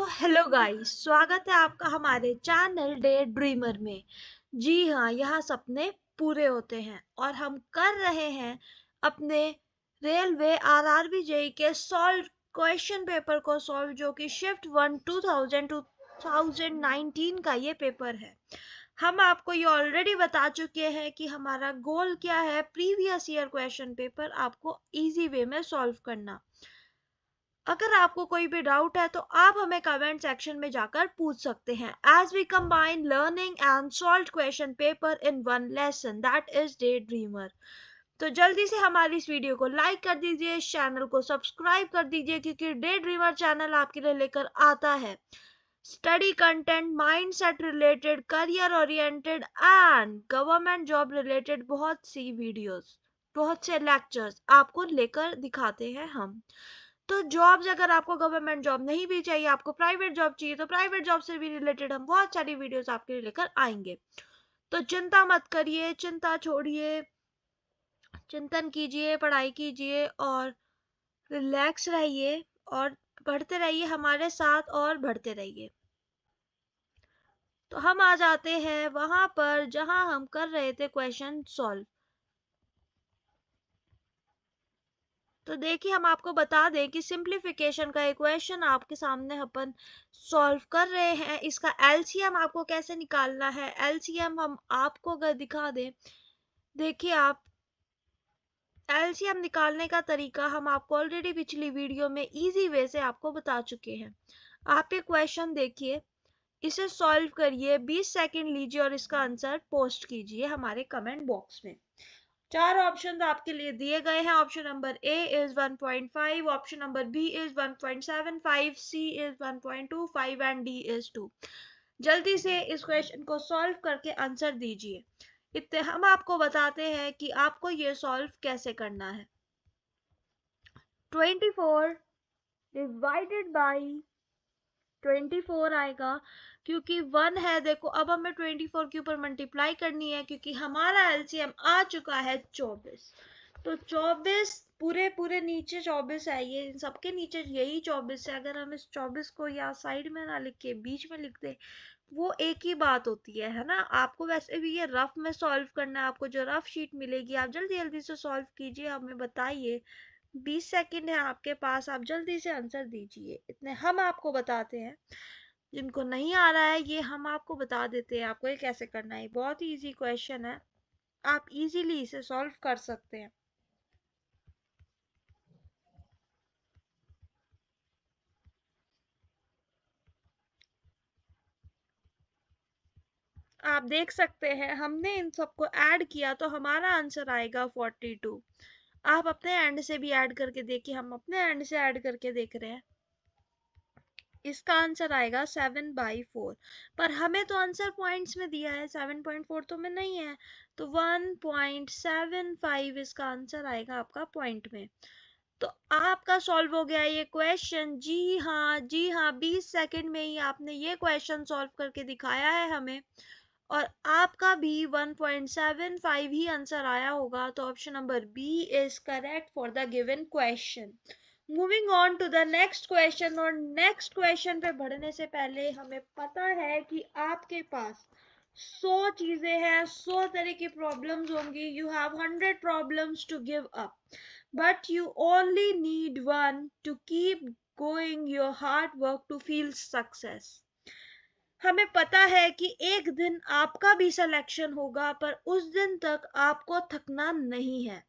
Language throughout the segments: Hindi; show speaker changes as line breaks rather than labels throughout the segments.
हेलो गाइस, स्वागत है आपका हमारे चैनल डे ड्रीमर में। जी हाँ, यहाँ सपने पूरे होते हैं और हम कर रहे हैं अपने रेलवे आरआरबी जेई के सॉल्व क्वेश्चन पेपर को सॉल्व, जो कि शिफ्ट 1 2019 का ये पेपर है। हम आपको ये ऑलरेडी बता चुके हैं कि हमारा गोल क्या है, प्रीवियस ईयर क्वेश्चन पेपर आपको इजी वे में सॉल्व करना। अगर आपको कोई भी डाउट है तो आप हमें कमेंट सेक्शन में जाकर पूछ सकते हैं। As we combine learning and solve question paper in one lesson, that is day dreamer. तो जल्दी से हमारी इस वीडियो को लाइक कर दीजिए, इस चैनल को सब्सक्राइब कर दीजिए, क्योंकि डे ड्रीमर चैनल आपके लिए लेकर आता है study content, mindset related, career oriented and government job related बहुत सी वीडियोस, बहुत से लेक्चर्स आपको लेकर दिखाते हैं हम। तो जॉब्स, अगर आपको गवर्नमेंट जॉब नहीं भी चाहिए, आपको प्राइवेट जॉब चाहिए, तो प्राइवेट जॉब से भी रिलेटेड हम बहुत सारी वीडियोस आपके लिए लेकर आएंगे। तो चिंता मत करिए, चिंता छोड़िए, चिंतन कीजिए, पढ़ाई कीजिए और रिलैक्स रहिए और पढ़ते रहिए हमारे साथ और बढ़ते रहिए। तो हम आ जाते हैं वहां पर जहां हम कर रहे थे क्वेश्चन सॉल्व। तो देखिए, हम आपको बता दें कि सिंप्लीफिकेशन का इक्वेशन आपके सामने अपन सॉल्व कर रहे हैं। इसका एलसीएम आपको कैसे निकालना है, एलसीएम हम आपको अगर दिखा दें, देखिए आप, एलसीएम निकालने का तरीका हम आपको ऑलरेडी पिछली वीडियो में इजी वे से आपको बता चुके हैं। आप ये क्वेश्चन देखिए, इसे सॉल्व करिए, 20 सेकंड लीजिए और इसका आंसर पोस्ट कीजिए हमारे कमेंट बॉक्स में। चार ऑप्शन आपके लिए दिए गए हैं। Option number A is 1.5, option number B is 1.75, C is 1.25 and D is 2। जल्दी से इस क्वेश्चन को सॉल्व करके आंसर दीजिए। इतने हम आपको बताते हैं कि आपको ये सॉल्व कैसे करना है। 24 डिवाइडेड बाई 24 आएगा, क्योंकि 1 है। देखो, अब हमें 24 के ऊपर मल्टीप्लाई करनी है, क्योंकि हमारा एलसीएम आ चुका है 24। तो 24 पूरे पूरे नीचे 24 है, ये इन सबके नीचे यही 24 है। अगर हम इस 24 को या साइड में ना लिख के बीच में लिख दे, वो एक ही बात होती है ना। आपको वैसे भी ये रफ में सॉल्व करना है, आपको जो रफ शीट मिलेगी आप जल्दी जल्दी से सॉल्व कीजिए, हमें बताइए। 20 सेकंड है आपके पास, आप जल्दी से आंसर दीजिए। इतने हम आपको बताते हैं, जिनको नहीं आ रहा है ये हम आपको बता देते हैं आपको ये कैसे करना है। बहुत ही इजी क्वेश्चन है, आप इजीली इसे सॉल्व कर सकते हैं। आप देख सकते हैं हमने इन सबको ऐड किया तो हमारा आंसर आएगा 42। आप अपने एंड से भी ऐड करके देखिए, हम अपने एंड से ऐड करके देख रहे हैं। इसका आंसर आएगा 7/4, पर हमें तो आंसर पॉइंट्स में दिया है, 7.4 तो में नहीं है, तो 1.75 इसका आंसर आएगा आपका पॉइंट में। तो आपका सॉल्व हो गया ये क्वेश्चन। जी हाँ, जी हाँ, 20 सेकंड में ही आपने ये क्वेश्चन सॉल्व करके दिखाया है हमें, और आपका भी 1.75 ही आंसर आया होगा। तो option number B is correct for the given question. Moving on to the next question. और नेक्स्ट क्वेश्चन पे बढ़ने से पहले हमें पता है कि आपके पास 100 चीजें हैं, 100 तरह की प्रॉब्लम्स होंगी। You have 100 problems to give up, but you only need one to keep going your hard work to feel success। हमें पता है कि एक दिन आपका भी सिलेक्शन होगा, पर उस दिन तक आपको थकना नहीं है।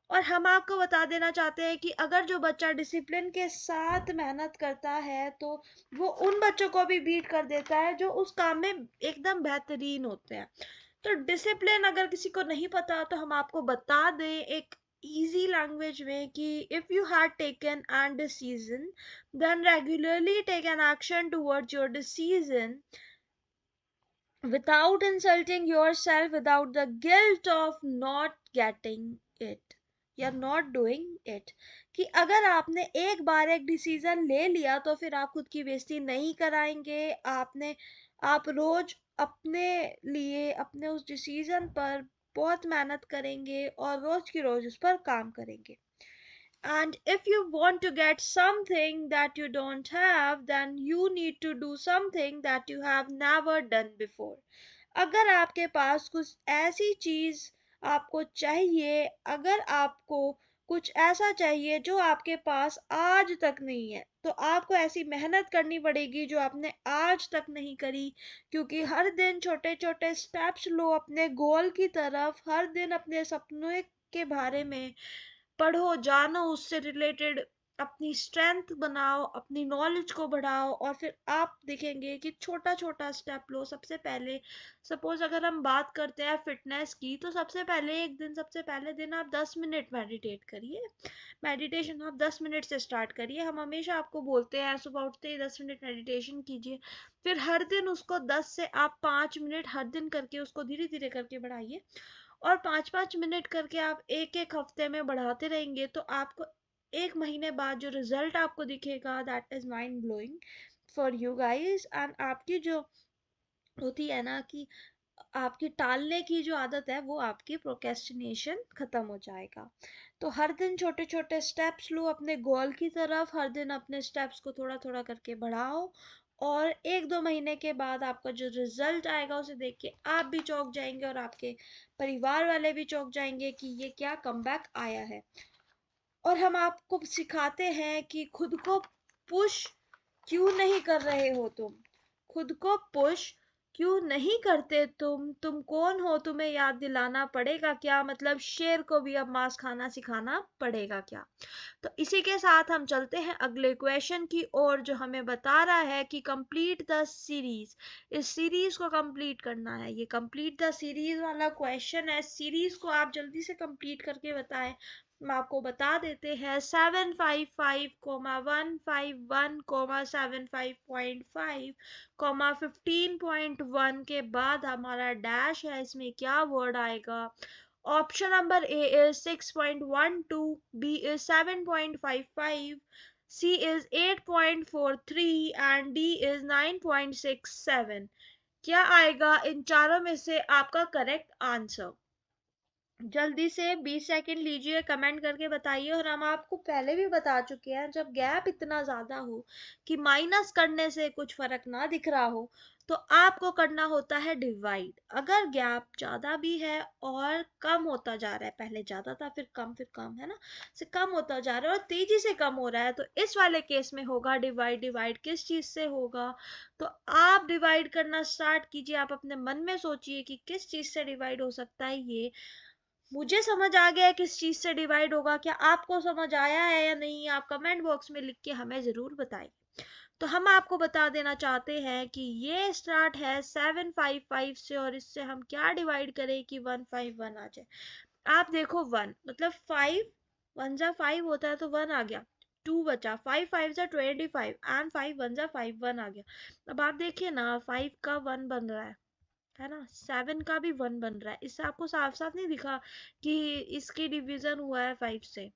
और हम आपको बता देना चाहते हैं कि अगर जो बच्चा डिसिप्लिन के साथ मेहनत करता है तो वो उन बच्चों को भी बीट कर देता है जो उस काम में एकदम बेहतरीन होते हैं। तो डिसिप्लिन अगर किसी को नहीं पता तो हम आपको बता दें एक easy language में कि if you had taken an decision, then regularly take an action towards your decision without insulting yourself, without the guilt of not getting it या नॉट डूइंग इट। कि अगर आपने एक बार एक डिसीजन ले लिया तो फिर आप खुद की बेइज्जती नहीं कराएंगे। आप रोज अपने लिए अपने उस डिसीजन पर बहुत मेहनत करेंगे और रोज की रोज उस पर काम करेंगे। And if you want to get something that you don't have, then you need to do something that you have never done before. अगर आपके पास कुछ ऐसी चीज आपको चाहिए, अगर आपको कुछ ऐसा चाहिए जो आपके पास आज तक नहीं है, तो आपको ऐसी मेहनत करनी पड़ेगी जो आपने आज तक नहीं करी। क्योंकि हर दिन छोटे छोटे स्टेप्स लो अपने गोल की तरफ, हर दिन अपने सपनों के बारे में पढ़ो, जानो, उससे रिलेटेड अपनी स्ट्रेंथ बनाओ, अपनी नॉलेज को बढ़ाओ, और फिर आप देखेंगे कि छोटा छोटा स्टेप लो। सबसे पहले सपोज अगर हम बात करते हैं फिटनेस की, तो सबसे पहले दिन आप 10 मिनट मेडिटेट करिए। मेडिटेशन आप 10 मिनट से स्टार्ट करिए। हम हमेशा आपको बोलते हैं सुबह उठते ही 10 मिनट मेडिटेशन कीजिए। फिर हर दिन उसको 10 से आप 5 मिनट हर दिन करके उसको धीरे धीरे करके बढ़ाइए। और 5-5 मिनट करके आप एक एक हफ्ते में बढ़ाते रहेंगे, तो आपको एक महीने बाद जो रिजल्ट आपको दिखेगा, that is mind blowing for you guys. And आपकी जो होती है ना कि आपकी टालने की जो आदत है, वो आपकी प्रोक्रेस्टिनेशन खत्म हो जाएगा। तो हर दिन छोटे छोटे स्टेप्स लो अपने गोल की तरफ, हर दिन अपने स्टेप्स को थोड़ा थोड़ा करके बढ़ाओ, और 1-2 महीने के बाद आपका जो रिजल्ट आएगा उसे देख के आप भी चौंक जाएंगे और आपके परिवार वाले भी चौंक जाएंगे कि ये क्या कमबैक आया है। और हम आपको सिखाते हैं कि खुद को पुश क्यों नहीं कर रहे हो तुम, खुद को पुश क्यों नहीं करते तुम कौन हो, तुम्हें याद दिलाना पड़ेगा क्या, मतलब शेर को भी अब मांस खाना सिखाना पड़ेगा क्या। तो इसी के साथ हम चलते हैं अगले क्वेश्चन की ओर, जो हमें बता रहा है कि कंप्लीट द सीरीज। इस सीरीज को कंप्लीट करना है, ये कंप्लीट द सीरीज वाला क्वेश्चन है। सीरीज को आप जल्दी से कंप्लीट करके बताएं। हम आपको बता देते हैं 755,151,75.5, 15.1 के बाद हमारा डैश है, इसमें क्या वर्ड आएगा। Option number A is 6.12, B is 7.55, C is 8.43 and D is 9.67। क्या आएगा इन चारों में से आपका करेक्ट आंसर। जल्दी से 20 सेकंड लीजिए, कमेंट करके बताइए। और हम आपको पहले भी बता चुके हैं, जब गैप इतना ज्यादा हो कि माइनस करने से कुछ फर्क ना दिख रहा हो, तो आपको करना होता है डिवाइड। अगर गैप ज्यादा भी है और कम होता जा रहा है, पहले ज्यादा था फिर कम है ना, से कम होता जा रहा है और तेजी से कम हो रहा है, तो इस वाले केस में होगा डिवाइड। डिवाइड किस चीज से होगा, तो आप डिवाइड करना स्टार्ट कीजिए। आप अपने मन में सोचिए कि किस चीज से डिवाइड हो सकता है। ये मुझे समझ आ गया है किस चीज से डिवाइड होगा, क्या आपको समझ आया है या नहीं, आप कमेंट बॉक्स में लिख के हमें जरूर बताएं। तो हम आपको बता देना चाहते हैं कि ये स्टार्ट है 755 से, और इससे हम क्या डिवाइड करें कि 151 आ जाए। आप देखो 1 मतलब 5, 1 जा 5 होता है तो 1 आ गया, 2 बचा, 5 5 जा 25 एंड 5 1 जा 5, 1 आ गया। अब आप देखिए ना 5 का 1 बन रहा है ना, 7 का भी 1 बन रहा है। इससे आपको साफ साफ नहीं दिखा कि इसकी डिवीजन हुआ है 5 से,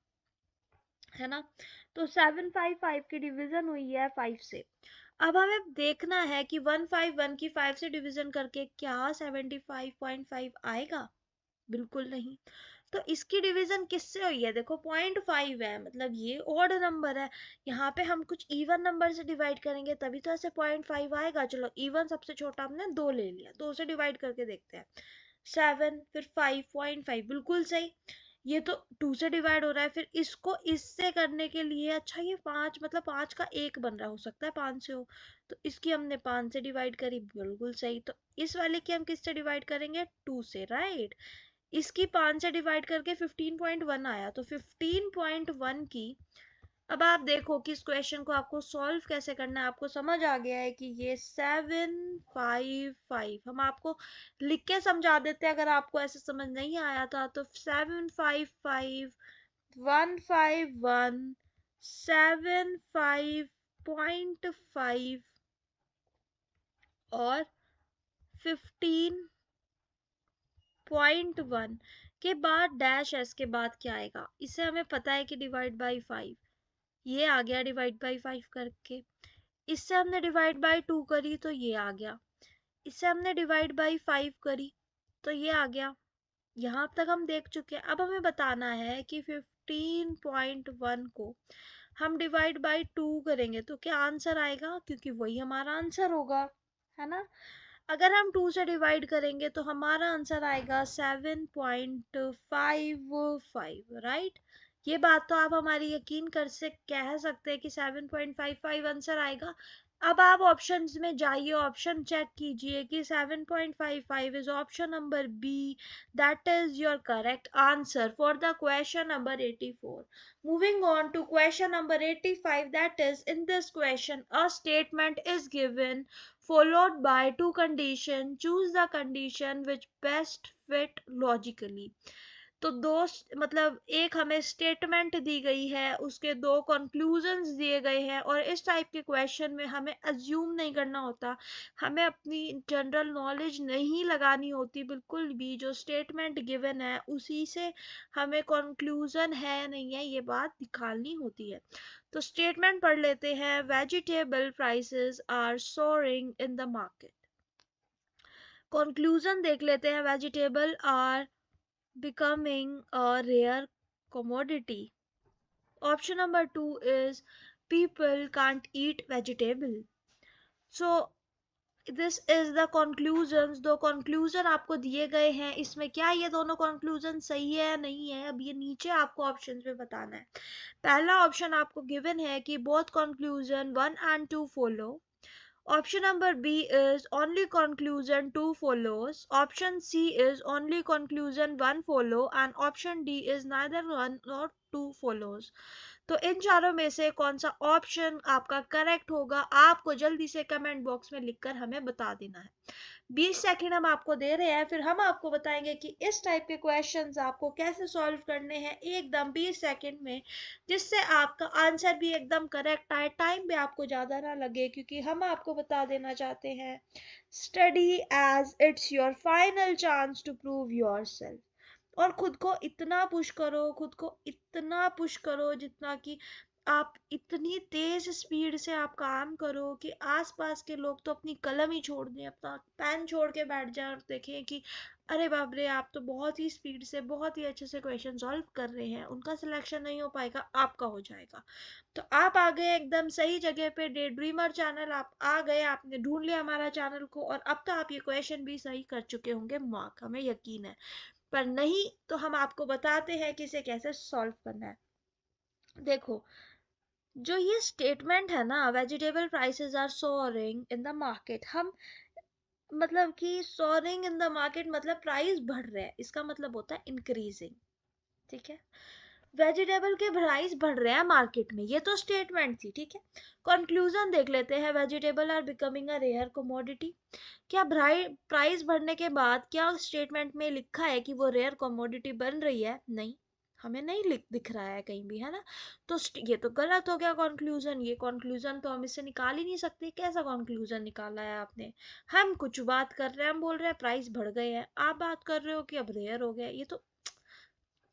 है ना। तो 755 की डिवीजन हुई है 5 से। अब हमें देखना है कि 151 की 5 से डिवीजन करके क्या 75.5 आएगा। बिल्कुल नहीं। तो इसकी डिवीजन किससे हुई है, देखो 0.5 है, मतलब ये ऑड नंबर है। यहाँ पे हम कुछ इवन नंबर से डिवाइड करेंगे तभी तो ऐसे 0.5 आएगा। चलो इवन सबसे छोटा हमने 2 ले लिया, 2 से डिवाइड करके देखते हैं। 7 फिर 5.5 बिल्कुल सही। ये तो 2 से डिवाइड हो रहा है, फिर इसको इससे करने के लिए, अच्छा ये 5 मतलब 5 का 1 बन रहा, हो सकता है 5 से हो, तो इसकी हमने 5 से डिवाइड करी, बिल्कुल सही। तो इस वाले की हम किससे डिवाइड करेंगे, 2 से, राइट। इसकी 5 से डिवाइड करके 15.1 आया, तो 15.1 की, अब आप देखो कि इस क्वेश्चन को आपको सॉल्व कैसे करना है। आपको समझ आ गया है कि ये 755, हम आपको लिख के समझा देते हैं अगर आपको ऐसे समझ नहीं आया था। तो 755 151 75.5 और 15.1 के बाद डैश एस के बाद क्या आएगा। इसे हमें पता है कि डिवाइड बाई 5, ये आ गया डिवाइड बाई 5 करके। इससे हमने डिवाइड बाई 2 करी तो ये आ गया। इससे हमने डिवाइड बाई 5 करी तो ये आ गया। यहाँ तक हम देख चुके हैं। अब हमें बताना है कि 15.1 को हम डिवाइड बाई 2 करेंगे तो क्या आंसर आएगा, क्योंकि वही हमारा आंसर होगा, है ना। अगर हम 2 से डिवाइड करेंगे तो हमारा आंसर आएगा 7.55, राइट। ये बात तो आप हमारी यकीन कर से कह सकते हैं कि 7.55 आंसर आएगा। अब आप ऑप्शंस में जाइए, ऑप्शन चेक कीजिए कि 7.55 is option number B, that is your correct answer for the question number 84. Moving on to question number 85, that is, in this question a statement is given followed by two conditions. Choose the condition which best fit logically. तो दो मतलब एक हमें स्टेटमेंट दी गई है, उसके दो कंक्लूजन्स दिए गए हैं, और इस टाइप के क्वेश्चन में हमें अज्यूम नहीं करना होता, हमें अपनी जनरल नॉलेज नहीं लगानी होती बिल्कुल भी। जो स्टेटमेंट गिवन है उसी से हमें कंक्लूजन है नहीं है ये बात निकालनी होती है। तो स्टेटमेंट पढ़ लेते हैं। Vegetable prices are soaring in the market. Conclusion देख लेते हैं। Vegetable are becoming a rare commodity. Option number 2 is people can't eat vegetable. So this is the conclusions। दो conclusion आपको दिए गए हैं, इसमें क्या ये दोनों conclusion सही है या नहीं है, अब ये नीचे आपको options में बताना है। पहला ऑप्शन आपको गिवन है कि both conclusion 1 and 2 follow. Option number B is only conclusion 2 follows. Option C is only conclusion 1 follow and option D is neither 1 nor 2 follows. तो इन चारों में से कौन सा ऑप्शन आपका करेक्ट होगा, आपको जल्दी से कमेंट बॉक्स में लिखकर हमें बता देना है। 20 सेकंड हम आपको दे रहे हैं, फिर हम आपको बताएंगे कि इस टाइप के क्वेश्चंस आपको कैसे सॉल्व करने हैं एकदम 20 सेकंड में, जिससे आपका आंसर भी एकदम करेक्ट आए, टाइम भी आपको ज़्यादा ना लगे, क्योंकि हम आपको बता देना चाहते हैं study as it's your final chance to prove yourself. और खुद को इतना पुश करो, खुद को इतना पुश करो जितना कि आप इतनी तेज स्पीड से आप काम करो कि आसपास के लोग तो अपनी कलम ही छोड़ दें, अपना पेन छोड़ के बैठ जाए और देखें कि अरे बाप रे, आप तो बहुत ही स्पीड से बहुत ही अच्छे से क्वेश्चन सॉल्व कर रहे हैं। उनका सिलेक्शन नहीं हो पाएगा, आपका हो जाएगा। तो आप आ गए एकदम सही जगह पे। डे ड्रीमर चैनल आप आ गए, आपने ढूंढ लिया हमारा चैनल को, और अब तो आप ये क्वेश्चन भी सही कर चुके होंगे मार्क, हमें यकीन है। पर नहीं तो हम आपको बताते हैं कि इसे कैसे सॉल्व करना है। देखो, जो ये स्टेटमेंट है ना, vegetable prices are soaring in the market, हम मतलब कि सोअरिंग इन द मार्केट मतलब प्राइस बढ़ रहा है, इसका मतलब होता है इंक्रीजिंग, ठीक है। वेजिटेबल के प्राइस बढ़ रहे हैं मार्केट में, ये तो स्टेटमेंट थी, ठीक है। कंक्लूजन देख लेते हैं। Vegetable are becoming a rare commodity. क्या प्राइस बढ़ने के बाद क्या स्टेटमेंट में लिखा है कि वो रेयर कमोडिटी बन रही है? नहीं, हमें नहीं दिख रहा है कहीं भी, है ना। तो ये तो गलत हो गया कंक्लूजन। ये कंक्लूजन तो हम इससे निकाल ही नहीं सकते। कैसा कंक्लूजन निकाला है आपने? हम कुछ बात कर रहे हैं, हम बोल रहे हैं प्राइस बढ़ गए हैं, आप बात कर रहे हो कि अब रेयर हो गया। ये तो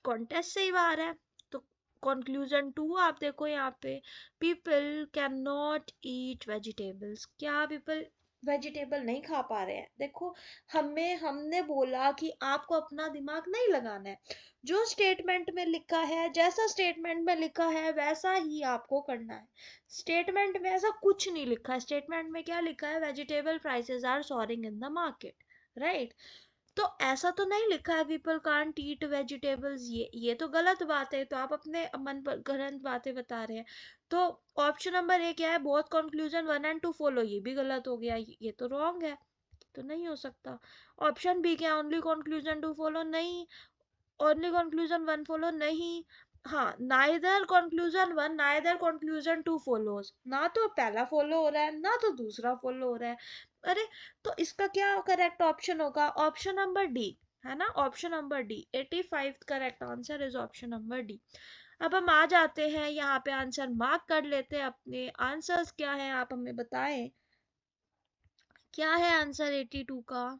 कॉन्टेस्ट से ही बाहर है। तो कंक्लूजन 2 आप देखो यहाँ पे, people can not eat vegetables. क्या पीपल वेजिटेबल नहीं खा पा रहे हैं? देखो, हमने बोला कि आपको अपना दिमाग नहीं लगाना है। जो स्टेटमेंट में लिखा है, जैसा स्टेटमेंट में लिखा है वैसा ही आपको करना है। स्टेटमेंट में ऐसा कुछ नहीं लिखा है। स्टेटमेंट में क्या लिखा है? Vegetable prices are soaring in the market, right. तो ऐसा तो नहीं लिखा है पीपल कांट ईट वेजिटेबल्स। ये तो गलत बात है। तो आप अपने मन पर गलत बातें बता रहे हैं। तो ऑप्शन नंबर ए क्या है? बोथ कंक्लूजन 1 and 2 फॉलो, ये भी गलत हो गया, ये तो रॉन्ग है, तो नहीं हो सकता। ऑप्शन बी क्या? ओनली कंक्लूजन 2 फॉलो, नहीं। ओनली कंक्लूजन 1 फॉलो, नहीं। हाँ, neither conclusion 1 neither conclusion 2 follows, ना तो पहला फॉलो हो रहा है ना तो दूसरा फॉलो हो रहा है। अरे, तो इसका क्या करेक्ट ऑप्शन होगा? ऑप्शन नंबर डी, है ना। Option number D 85 correct answer is option number D. अब हम आ जाते हैं यहाँ पे, आंसर मार्क कर लेते हैं अपने। आंसर्स क्या है आप हमें बताएं, क्या है आंसर 82 का?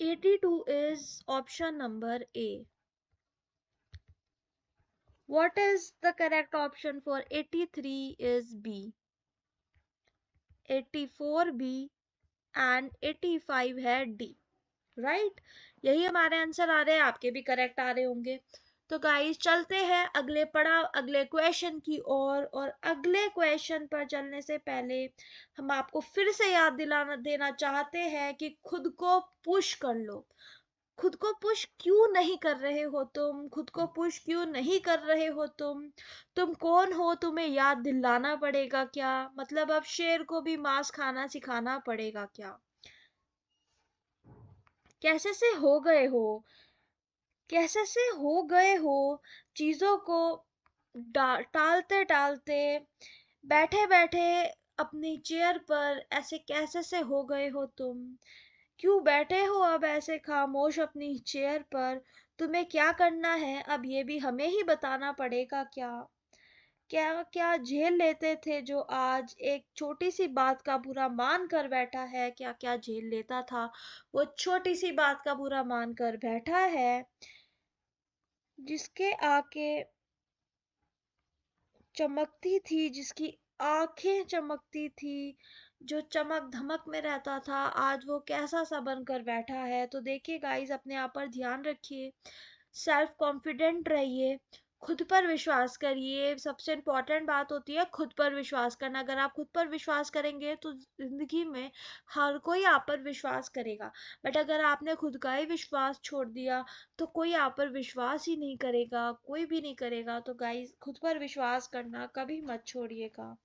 82 is option number A. What is the correct option for 83 is B. 84 B, and 85 है डी। राइट, यही हमारे आंसर आ रहे हैं, आपके भी करेक्ट आ रहे होंगे। तो गाइस चलते हैं अगले पड़ाव, अगले क्वेश्चन की ओर। और अगले क्वेश्चन पर चलने से पहले हम आपको फिर से याद दिलाना देना चाहते हैं कि खुद को पुश कर लो। खुद को पुश क्यों नहीं कर रहे हो तुम? खुद को पुश क्यों नहीं कर रहे हो तुम कौन हो? तुम्हें याद दिलाना पड़ेगा क्या? मतलब अब शेर को भी मांस खाना सिखाना पड़ेगा क्या? कैसे से हो गए हो? कैसे से हो गए हो चीजों को टालते टालते, बैठे बैठे अपनी चेयर पर? ऐसे कैसे से हो गए हो तुम? क्यों बैठे हो अब ऐसे खामोश अपनी चेयर पर? तुम्हें क्या करना है अब ये भी हमें ही बताना पड़ेगा क्या? क्या क्या झेल लेते थे जो आज एक छोटी सी बात का बुरा मान कर बैठा है? क्या क्या झेल लेता था वो छोटी सी बात का बुरा मान कर बैठा है? जिसके आके चमकती थी, जिसकी आंखें चमकती थी, जो चमक धमक में रहता था, आज वो कैसा सा बनकर बैठा है? तो देखिए गाइस, अपने आप पर ध्यान रखिए, सेल्फ कॉन्फिडेंट रहिए, खुद पर विश्वास करिए। सबसे इम्पोर्टेंट बात होती है खुद पर विश्वास करना। अगर आप खुद पर विश्वास करेंगे तो जिंदगी में हर कोई आप पर विश्वास करेगा। बट अगर आपने खुद का ही विश्वास छोड़ दिया तो कोई आप पर विश्वास ही नहीं करेगा, कोई भी नहीं करेगा। तो गाइस, खुद पर विश्वास करना कभी मत छोड़िएगा।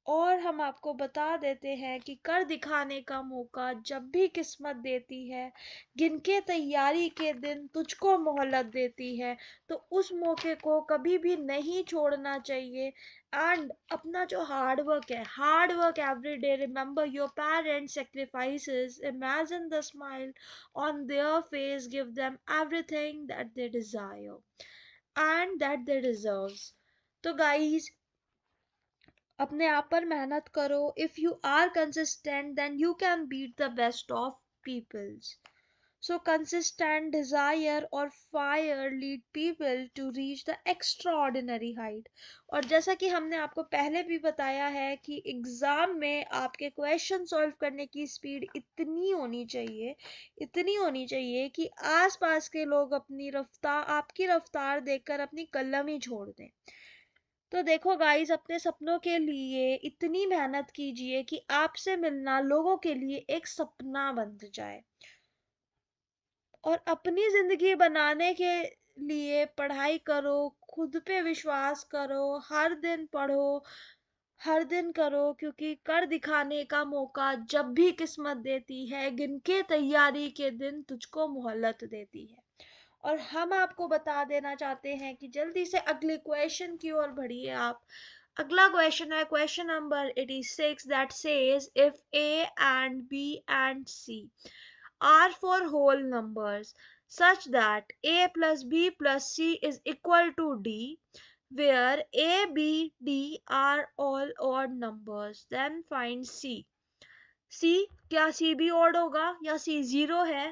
और हम आपको बता देते हैं कि कर दिखाने का मौका जब भी किस्मत देती है, गिन के तैयारी के दिन तुझको मोहलत देती है, तो उस मौके को कभी भी नहीं छोड़ना चाहिए। एंड अपना जो हार्ड वर्क है, hard work every day, remember your parents sacrifices, imagine the smile on their face, give them everything that they desire and that they deserves. तो गाइस, अपने आप पर मेहनत करो। If you are consistent then you can beat the best of peoples. So consistent desire और fire lead people to reach the extraordinary height. और जैसा कि हमने आपको पहले भी बताया है कि एग्जाम में आपके क्वेश्चन सॉल्व करने की स्पीड इतनी होनी चाहिए, इतनी होनी चाहिए कि आसपास के लोग अपनी रफ्तार, आपकी रफ्तार देखकर अपनी कलम ही छोड़ दें। तो देखो गाइस, अपने सपनों के लिए इतनी मेहनत कीजिए कि आपसे मिलना लोगों के लिए एक सपना बन जाए। और अपनी जिंदगी बनाने के लिए पढ़ाई करो, खुद पे विश्वास करो, हर दिन पढ़ो, हर दिन करो, क्योंकि कर दिखाने का मौका जब भी किस्मत देती है, गिन के तैयारी के दिन तुझको मोहलत देती है। और हम आपको बता देना चाहते हैं कि जल्दी से अगले क्वेश्चन की ओर बढ़िए आप। अगला क्वेश्चन है question number 86 that says if a and b and c are for whole numbers such that a plus b plus c is equal to d, where a b d are all odd numbers, then find c. c, क्या c भी odd होगा, या c जीरो है,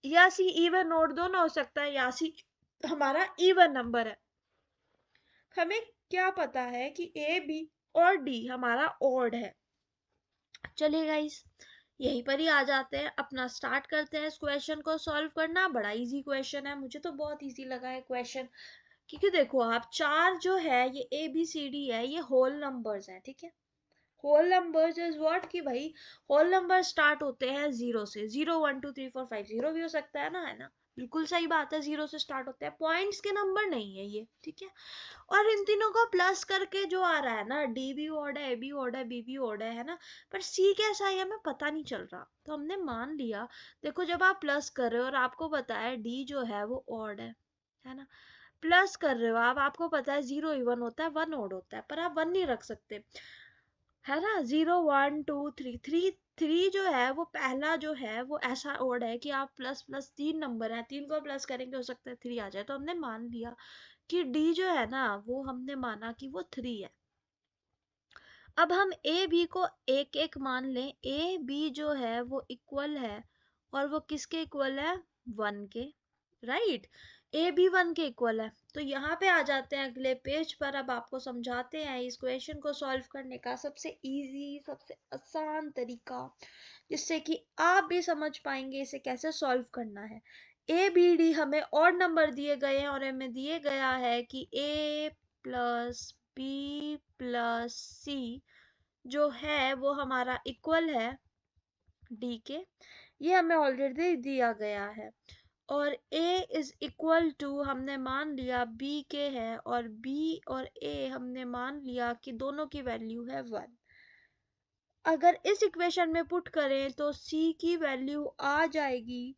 या सी इवन ओड दोनों हो सकता है, या सी हमारा इवन नंबर है? हमें क्या पता है कि ए बी और डी हमारा ओड है? चलिए गाइस, यहीं पर ही आ जाते हैं, अपना स्टार्ट करते हैं इस क्वेश्चन को सॉल्व करना। बड़ा इजी क्वेश्चन है, मुझे तो बहुत इजी लगा है क्वेश्चन। क्योंकि देखो आप, चार जो है ये ए बी सी डी है, ये होल नंबर्स हैं, ठीक है। होल नंबर्स इज व्हाट, कि भाई होल नंबर स्टार्ट होते हैं जीरो से। 0 1 2 3 4 5, जीरो भी हो सकता है ना? बिल्कुल सही बात है, जीरो से स्टार्ट होते हैं, पॉइंट्स के नंबर नहीं है ये, ठीक है। और इन तीनों को प्लस करके जो आ रहा है ना, डी भी ऑड है, ए भी ऑड है, बी भी ऑड है ना? पर सी कैसा है हमें पता नहीं चल रहा, तो हमने मान लिया। देखो, जब आप प्लस कर रहे हो और आपको पता है डी जो है वो ऑड है ना? प्लस कर रहे हो आप, आपको पता है जीरो इवन होता है, वन ऑड होता है, पर आप वन नहीं रख सकते, है ना? 0 1 2 3, थ्री थ्री जो है वो पहला जो है वो ऐसा ऑड है कि आप प्लस प्लस तीन नंबर है, तीन को प्लस करेंगे हो सकता है थ्री आ जाए। तो हमने मान लिया कि डी जो है ना, वो हमने माना कि वो थ्री है। अब हम ए बी को एक एक मान लें। ए बी जो है वो इक्वल है, और वो किसके इक्वल है? वन के, राइट। ए बी वन के इक्वल है। तो यहाँ पे आ जाते हैं अगले पेज पर। अब आपको समझाते हैं इस क्वेश्चन को सॉल्व करने का सबसे इजी, सबसे आसान तरीका। जिससे कि आप भी समझ पाएंगे इसे कैसे सॉल्व करना है। ए बी डी हमें और नंबर दिए गए हैं और हमें दिए गया है कि ए प्लस बी प्लस सी जो है वो हमारा इक्वल है डी के, ये हमें ऑलरेडी दिया गया है। और a इज इक्वल टू हमने मान लिया b के है, और b और a हमने मान लिया कि दोनों की वैल्यू है 1। अगर इस इक्वेशन में पुट करें तो c की वैल्यू आ जाएगी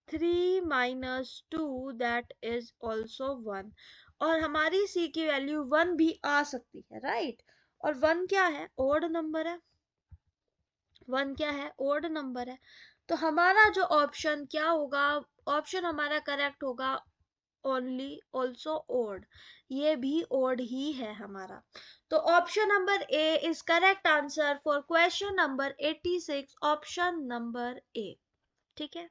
3 माइनस 2 दैट इज ऑल्सो 1, और हमारी c की वैल्यू 1 भी आ सकती है, राइट। और 1 क्या है, ओड नंबर है। 1 क्या है, ओड नंबर है। तो हमारा जो ऑप्शन क्या होगा, ऑप्शन हमारा करेक्ट होगा ओनली ऑल्सो ओड, ये भी ओड ही है हमारा। तो option number A is correct answer for question number 86, option number ए। ठीक है,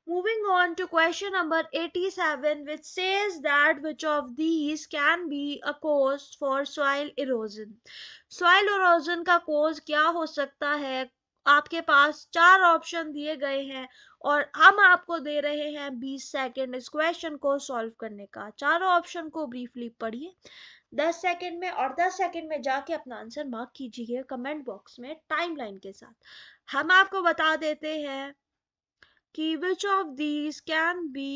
moving on to question number 87, which says that which of these can be a cause for soil erosion। soil erosion का cause क्या हो सकता है, आपके पास 4 ऑप्शन दिए गए हैं और हम आपको दे रहे हैं 20 सेकेंड इस क्वेश्चन को सॉल्व करने का। चारों ऑप्शन को ब्रीफली पढ़िए 10 सेकेंड में, और 10 सेकेंड में जाके अपना आंसर मार्क कीजिए कमेंट बॉक्स में टाइमलाइन के साथ। हम आपको बता देते हैं कि which of these can be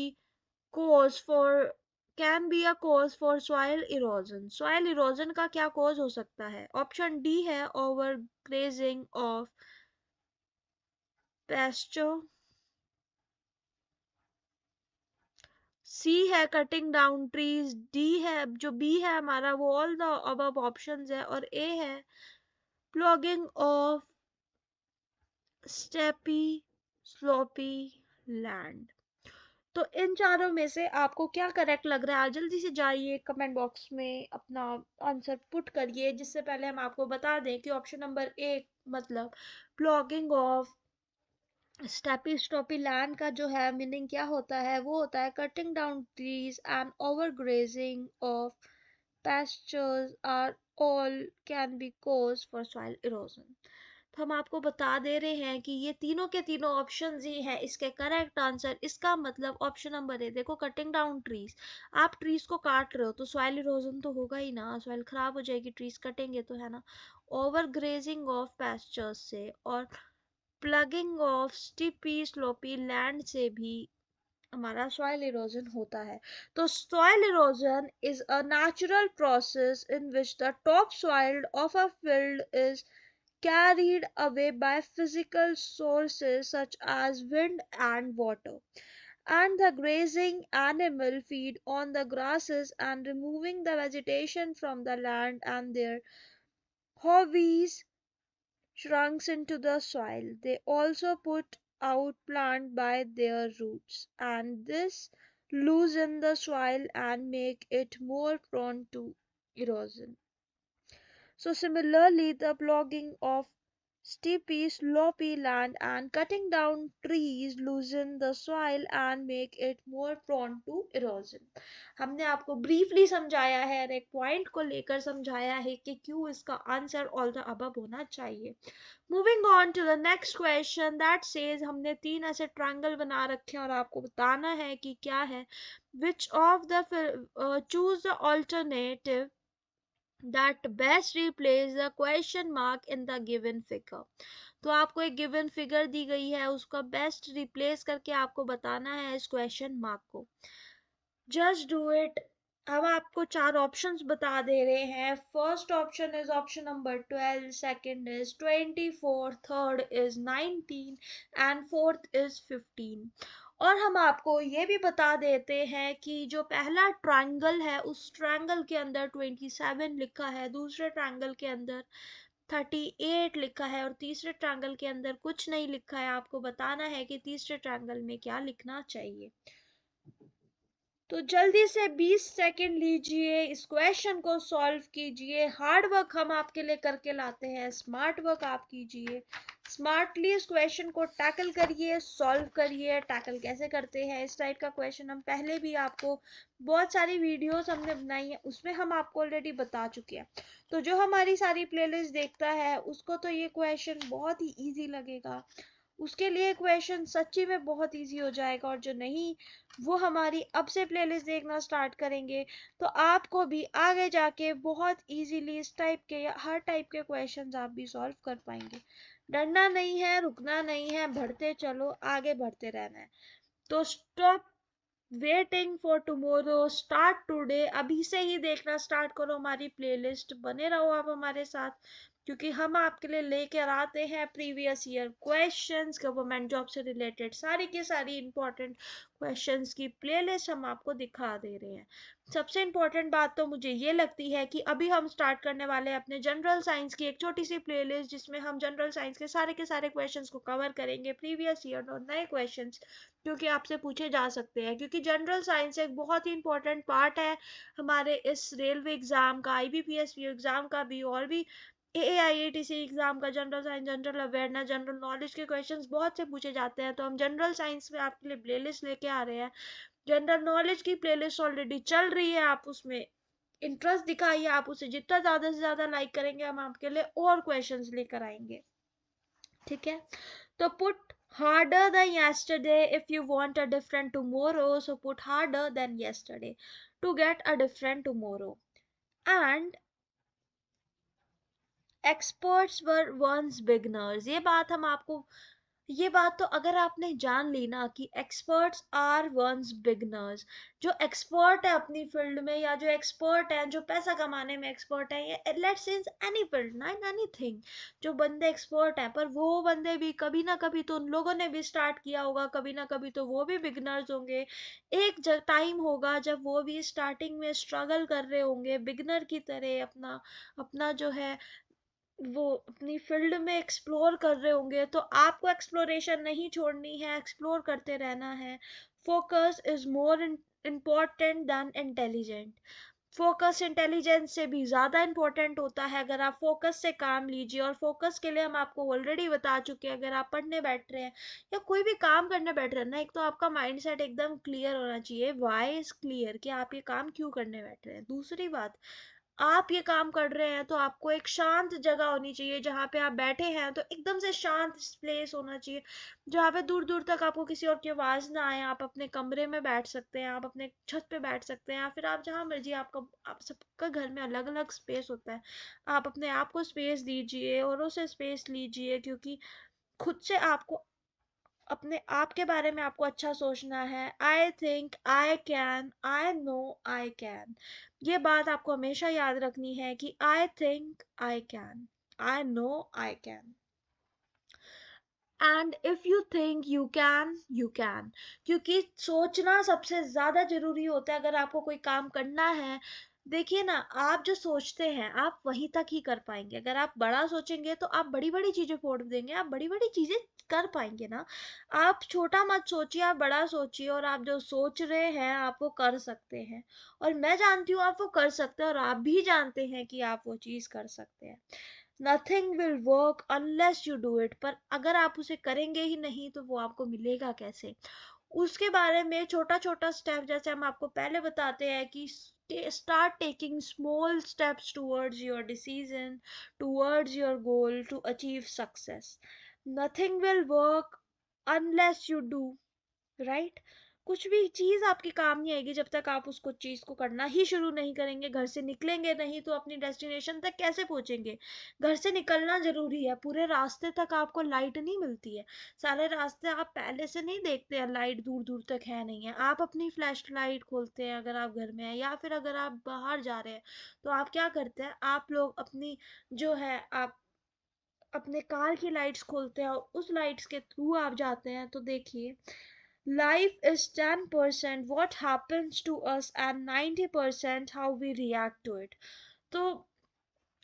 a cause for soil erosion। soil erosion का क्या cause हो सकता है, ऑप्शन डी है ओवर ग्रेजिंग ऑफ pasture, सी है कटिंग डाउन ट्रीज, डी है जो बी है हमारा वो ऑल द अबव ऑप्शंस है, और ए है plogging of steppe sloppy land. तो इन चारों में से आपको क्या करेक्ट लग रहा है, जल्दी से जाइए कमेंट बॉक्स में अपना आंसर पुट करिए। जिससे पहले हम आपको बता दें कि ऑप्शन नंबर ए मतलब plogging of steppe stoppie land का जो है मीनिंग क्या होता है, वो होता है cutting down trees and overgrazing of pastures are all can be cause for soil erosion। तो हम आपको बता दे रहे हैं कि ये तीनों के तीनों ऑप्शन ही है इसके करेक्ट आंसर। इसका मतलब ऑप्शन नंबर है, देखो कटिंग डाउन ट्रीज, आप ट्रीज को काट रहे हो तो सॉइल इरोजन तो होगा ही ना, सॉइल खराब हो जाएगी, ट्रीज कटेंगे तो, है ना। ओवर ग्रेजिंग ऑफ पैस्चर्स से और प्लगिंग ऑफ स्टिपी स्लोपी लैंड से भी हमारा सॉइल इरोजन होता है। तो soil erosion is a natural process in which the top soil of a field is carried away by physical sources such as wind and water, and the grazing animal feed on the grasses and removing the vegetation from the land, and their hobbies shrunks into the soil. They also put out plant by their roots, and this loosen the soil and make it more prone to erosion. So similarly, the ploughing of steepy, slopy land and cutting down trees loosen the soil and make it more prone to erosion। हमने आपको ब्रीफली समझाया है और एक पॉइंट को लेकर समझाया है कि क्यों इसका आंसर ऑल द अबव होना चाहिए। Moving on to the next question that says, हमने 3 ऐसे ट्रायंगल बना रखे हैं और आपको बताना है कि क्या है, which of the choose the alternative that best replace the question mark in the given figure। तो आपको एक गिवन फिगर दी गई है, उसका बेस्ट रिप्लेस करके आपको बताना है इस क्वेश्चन मार्क को। Just do it. हम आपको 4 ऑप्शंस बता दे रहे हैं। First option is option number 12, second is 24, third is 19 and fourth is 15। और हम आपको ये भी बता देते हैं कि जो पहला ट्रायंगल है उस ट्रायंगल के अंदर 27 लिखा है, दूसरे ट्रायंगल के अंदर 38 लिखा है, और तीसरे ट्रायंगल के अंदर कुछ नहीं लिखा है। आपको बताना है कि तीसरे ट्रायंगल में क्या लिखना चाहिए। तो जल्दी से 20 सेकंड लीजिए, इस क्वेश्चन को सॉल्व कीजिए। हार्ड वर्क हम आपके लिए करके लाते हैं, स्मार्ट वर्क आप कीजिए। स्मार्टली इस क्वेश्चन को टैकल करिए, सॉल्व करिए। टैकल कैसे करते हैं इस टाइप का क्वेश्चन हम पहले भी आपको बहुत सारी वीडियोस हमने बनाई है, उसमें हम आपको ऑलरेडी बता चुके हैं। तो जो हमारी सारी प्लेलिस्ट देखता है उसको तो ये क्वेश्चन बहुत ही इजी लगेगा, उसके लिए क्वेश्चन सच्ची में बहुत इजी हो जाएगा। और जो नहीं, वो हमारी अब से प्लेलिस्ट देखना स्टार्ट करेंगे तो आपको भी आगे जाके बहुत इजीली इस टाइप के या हर टाइप के क्वेश्चंस आप भी सॉल्व कर पाएंगे। डरना नहीं है, रुकना नहीं है, बढ़ते चलो, आगे बढ़ते रहना है। तो stop waiting for tomorrow, start today. अभी से ही देखना स्टार्ट करो हमारी प्लेलिस्ट, बने रहो आप हमारे साथ, क्योंकि हम आपके लिए लेकर आते हैं previous year questions, government job से रिलेटेड सारी की सारी इंपॉर्टेंट क्वेश्चंस की प्लेलिस्ट हम आपको दिखा दे रहे हैं। सबसे इंपॉर्टेंट बात तो मुझे ये लगती है कि अभी हम स्टार्ट करने वाले हैं अपने जनरल साइंस की एक छोटी सी प्लेलिस्ट, जिसमें हम जनरल साइंस के सारे क्वेश्चंस को कवर करेंगे, प्रीवियस ईयर और नए क्वेश्चंस जो कि आपसे पूछे जा सकते हैं। क्योंकि जनरल साइंस एक बहुत ही इंपॉर्टेंट पार्ट है हमारे इस रेलवे एग्जाम का, IBPS एग्जाम का भी, और भी AIATC एग्जाम का। General science, general awareness, general knowledge के क्वेश्चंस बहुत से पूछे जाते हैं। तो हम जनरल साइंस में आपके लिए प्लेलिस्ट लेके आ रहे हैं। जनरल नॉलेज की प्लेलिस्ट ऑलरेडी चल रही है, आप उसमें इंटरेस्ट दिखाइए, आप उसे जितना ज्यादा से ज्यादा लाइक करेंगे हम आपके लिए और क्वेश्चंस लेकर आएंगे। ठीक है, तो put harder than yesterday if you want a different tomorrow. So put harder than yesterday to get a different tomorrow. And experts were once beginners. ये बात तो अगर आपने जान ली ना कि एक्सपर्ट्स आर वंस बिगनर्स, जो एक्सपर्ट है अपनी फील्ड में, या जो एक्सपर्ट है, जो पैसा कमाने में एक्सपर्ट है, ये लेट्स से एनी फील्ड ना, इन एनीथिंग, जो बंदे एक्सपर्ट है, पर वो बंदे भी कभी ना कभी तो उन लोगों ने भी स्टार्ट किया होगा, कभी ना कभी तो वो भी बिगनर्स होंगे। एक टाइम होगा जब वो भी स्टार्टिंग में स्ट्रगल कर रहे होंगे बिगनर की तरह, अपना अपना जो है वो अपनी फील्ड में एक्सप्लोर कर रहे होंगे। तो आपको एक्सप्लोरेशन नहीं छोड़नी है, एक्सप्लोर करते रहना है। Focus is more important then intelligent. Focus intelligence से भी ज़्यादा इंपॉर्टेंट होता है। अगर आप फोकस से काम लीजिए, और फोकस के लिए हम आपको ऑलरेडी बता चुके हैं, अगर आप पढ़ने बैठ रहे हैं या कोई भी काम करने बैठ रहे हैं ना, एक तो आपका माइंडसेट एकदम क्लियर होना चाहिए, वाई इज क्लियर, कि आप ये काम क्यों करने बैठ रहे हैं। दूसरी बात, आप ये काम कर रहे हैं तो आपको एक शांत जगह होनी चाहिए, जहाँ पे आप बैठे हैं तो एकदम से शांत प्लेस होना चाहिए, जहाँ पे दूर दूर तक आपको किसी और की आवाज़ ना आए। आप अपने कमरे में बैठ सकते हैं, आप अपने छत पे बैठ सकते हैं, या फिर आप जहाँ मर्जी, आप सबका घर में अलग अलग स्पेस होता है, आप अपने आप को स्पेस दीजिए और उसे स्पेस लीजिए, क्योंकि खुद से आपको अपने आप के बारे में आपको अच्छा सोचना है। I think I can, I know I can, ये बात आपको हमेशा याद रखनी है कि I think I can, I know I can, and if you think you can, you can. क्योंकि सोचना सबसे ज्यादा जरूरी होता है अगर आपको कोई काम करना है। देखिए ना, आप जो सोचते हैं आप वहीं तक ही कर पाएंगे। अगर आप बड़ा सोचेंगे तो आप बड़ी बड़ी चीजें फोड़ देंगे, आप बड़ी बड़ी चीजें कर पाएंगे ना। आप छोटा मत सोचिए, आप बड़ा सोचिए, और आप जो सोच रहे हैं आप वो कर सकते हैं। और मैं जानती हूँ आप वो कर सकते हैं, और आप भी जानते हैं कि आप वो चीज कर सकते हैं। Nothing will work unless you do it, पर अगर आप उसे करेंगे ही नहीं तो वो आपको मिलेगा कैसे। उसके बारे में छोटा छोटा स्टेप, जैसे हम आपको पहले बताते हैं कि start taking small steps towards your decision, towards your goal to achieve success. Nothing will work unless you do, right. कुछ भी चीज आपके काम नहीं आएगी जब तक आप उसको चीज को करना ही शुरू नहीं करेंगे। घर से निकलेंगे नहीं तो अपनी डेस्टिनेशन तक कैसे पहुंचेंगे। घर से निकलना जरूरी है, पूरे रास्ते तक आपको लाइट नहीं मिलती है, सारे रास्ते आप पहले से नहीं देखते हैं, लाइट दूर दूर तक है नहीं है। आप अपनी फ्लैश लाइट खोलते हैं अगर आप घर में हैं, या फिर अगर आप बाहर जा रहे हैं तो आप क्या करते हैं, आप लोग अपनी जो है आप अपने कार की लाइट्स खोलते हैं और उस लाइट्स के थ्रू आप जाते हैं। तो देखिए, life is 10% what happens to us and 90% how we react to it. तो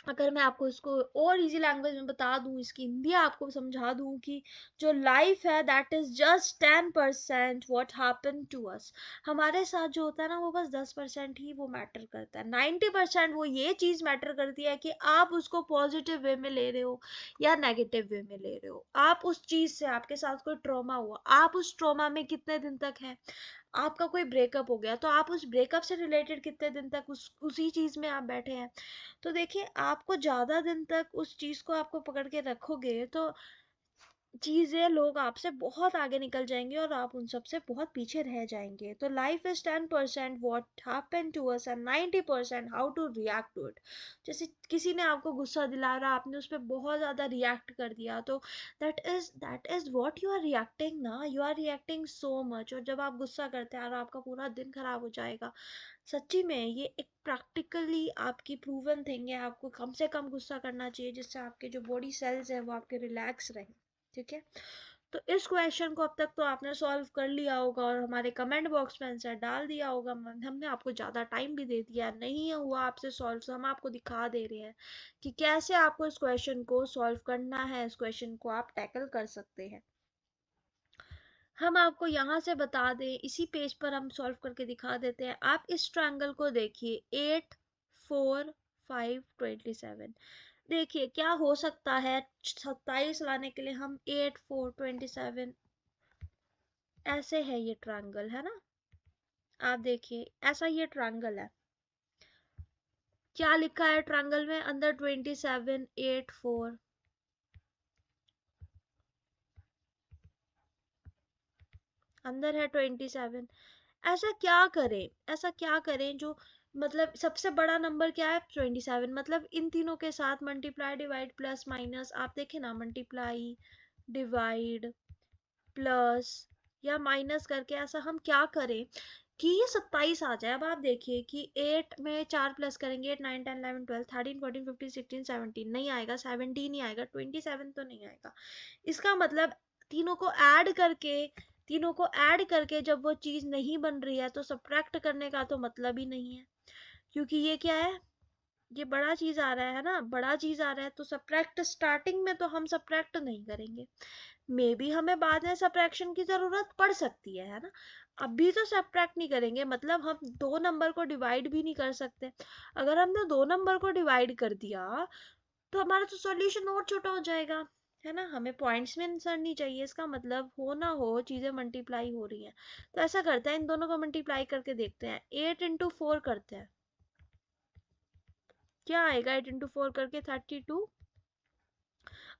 अगर मैं आपको इसको और इजी लैंग्वेज में बता दूं, इसकी हिंदी आपको समझा दूं कि जो लाइफ है that is just 10% what happen to us. हमारे साथ जो होता है ना वो बस 10% ही वो मैटर करता है। 90% वो ये चीज मैटर करती है कि आप उसको पॉजिटिव वे में ले रहे हो या नेगेटिव वे में ले रहे हो। आप उस चीज से, आपके साथ कोई ट्रॉमा हुआ, आप उस ट्रॉमा में कितने दिन तक है। आपका कोई ब्रेकअप हो गया तो आप उस ब्रेकअप से रिलेटेड कितने दिन तक उसी चीज में आप बैठे हैं। तो देखिए, आपको ज्यादा दिन तक उस चीज को आपको पकड़ के रखोगे तो चीजें, लोग आपसे बहुत आगे निकल जाएंगे और आप उन सब से बहुत पीछे रह जाएंगे। तो life is 10% what happen to us and 90% how to react to it. जैसे किसी ने आपको गुस्सा दिला रहा, आपने उस पर बहुत ज्यादा रिएक्ट कर दिया, तो that is what you are reacting ना, you are reacting so much. और जब आप गुस्सा करते हैं और आपका पूरा दिन खराब हो जाएगा। सच्ची में ये एक प्रैक्टिकली आपकी प्रूवन थिंग है। आपको कम से कम गुस्सा करना चाहिए जिससे आपके जो बॉडी सेल्स है वो आपके रिलैक्स रहे। ठीक है। तो इस क्वेश्चन को अब तक तो आपने सॉल्व कर लिया होगा और हमारे कमेंट बॉक्स में आंसर डाल दिया होगा। हमने आपको ज़्यादा टाइम भी दे दिया, नहीं हुआ आपसे सॉल्व तो हम आपको दिखा दे रहे हैं कि कैसे आपको इस क्वेश्चन को सॉल्व करना है, इस क्वेश्चन को आप टैकल कर सकते हैं। हम आपको यहाँ से बता दें, इसी पेज पर हम सॉल्व करके दिखा देते हैं। आप इस ट्रायंगल को देखिए, 8 4 5 27। देखिए क्या हो सकता है। 27 लाने के लिए हम 8 4 27, ऐसे है ये ट्रायंगल, है ना। आप देखिए ऐसा ये ट्रायंगल है। क्या लिखा है ट्रायंगल में, अंदर 27 8 4, अंदर है 27। ऐसा क्या करें, ऐसा क्या करें जो, मतलब सबसे बड़ा नंबर क्या है 27, मतलब इन तीनों के साथ मल्टीप्लाई डिवाइड प्लस माइनस, आप देखें ना, मल्टीप्लाई डिवाइड प्लस या माइनस करके ऐसा हम क्या करें कि ये 27 आ जाए। अब आप देखिए कि 8 में 4 प्लस करेंगे, 8 9 10 11 12 13 14 15 16 17, नहीं आएगा, 17 ही आएगा, 27 तो नहीं आएगा। इसका मतलब तीनों को ऐड करके, तीनों को ऐड करके जब वो चीज नहीं बन रही है तो सब्ट्रैक्ट करने का तो मतलब ही नहीं है। क्योंकि ये क्या है, ये बड़ा चीज आ रहा है ना, बड़ा चीज आ रहा है तो सब्ट्रैक्ट, स्टार्टिंग में तो हम सब्ट्रैक्ट नहीं करेंगे। मे बी हमें बाद में सब्ट्रैक्शन की जरूरत पड़ सकती है ना। अभी तो सब्ट्रैक्ट नहीं करेंगे, मतलब हम दो नंबर को डिवाइड भी नहीं कर सकते। अगर हमने दो नंबर को डिवाइड कर दिया तो हमारा तो सॉल्यूशन और छोटा हो जाएगा, है ना। हमें पॉइंट्स में आंसर नहीं चाहिए, इसका मतलब हो ना हो चीजें मल्टीप्लाई हो रही हैं। तो ऐसा करते हैं, इन दोनों को मल्टीप्लाई करके देखते हैं। 8 इंटू 4 करते हैं, क्या आएगा 8 इंटू 4 करके, 32।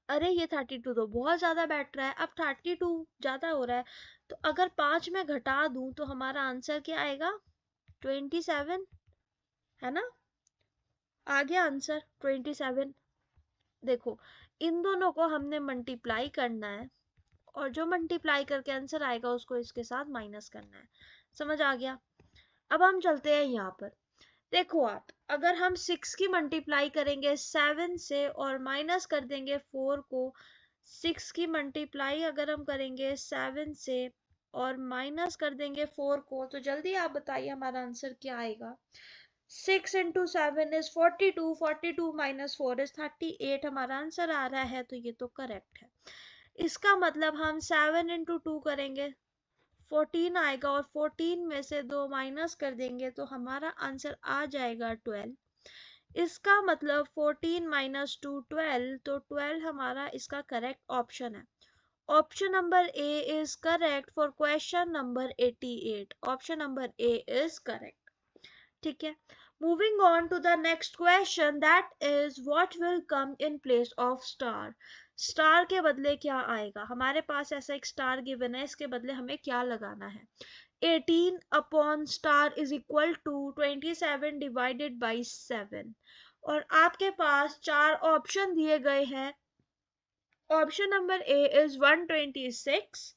अरे ये 32 तो बहुत ज्यादा बैठ रहा है, अब 32 ज्यादा हो रहा है। तो अगर 5 में घटा दूं तो हमारा आंसर क्या आएगा, 27, है ना। आ गया आंसर 27। देखो, इन दोनों को हमने मल्टीप्लाई करना है और जो मल्टीप्लाई करके आंसर आएगा उसको इसके साथ माइनस करना है। समझ आ गया। अब हम चलते हैं यहाँ पर। देखो आप, अगर हम 6 की मल्टीप्लाई करेंगे 7 से और माइनस कर देंगे 4 को, 6 की मल्टीप्लाई अगर हम करेंगे 7 से और माइनस कर देंगे 4 को, तो जल्दी आप बताइए हमारा आंसर क्या आएगा। 6 इंटू 7 इज 42, 42 माइनस 4 इज 38, हमारा आंसर आ रहा है, तो ये तो करेक्ट है। इसका मतलब हम 7 इंटू 2 करेंगे, 14 आएगा और 14 में से 2 माइनस कर देंगे तो हमारा आंसर आ जाएगा 12। इसका मतलब 14 माइनस 2 12, तो 12 हमारा इसका करेक्ट ऑप्शन है। Option number A is correct for question number 88। Option number A is correct. ठीक है। Moving on to the next question, that is what will come in place of star. Star के बदले क्या आएगा, हमारे पास ऐसा एक स्टार गिवन है, इसके बदले हमें क्या लगाना है। 18 upon star is equal to 27 divided by 7। और आपके पास चार ऑप्शन दिए गए हैं। Option number A is 126,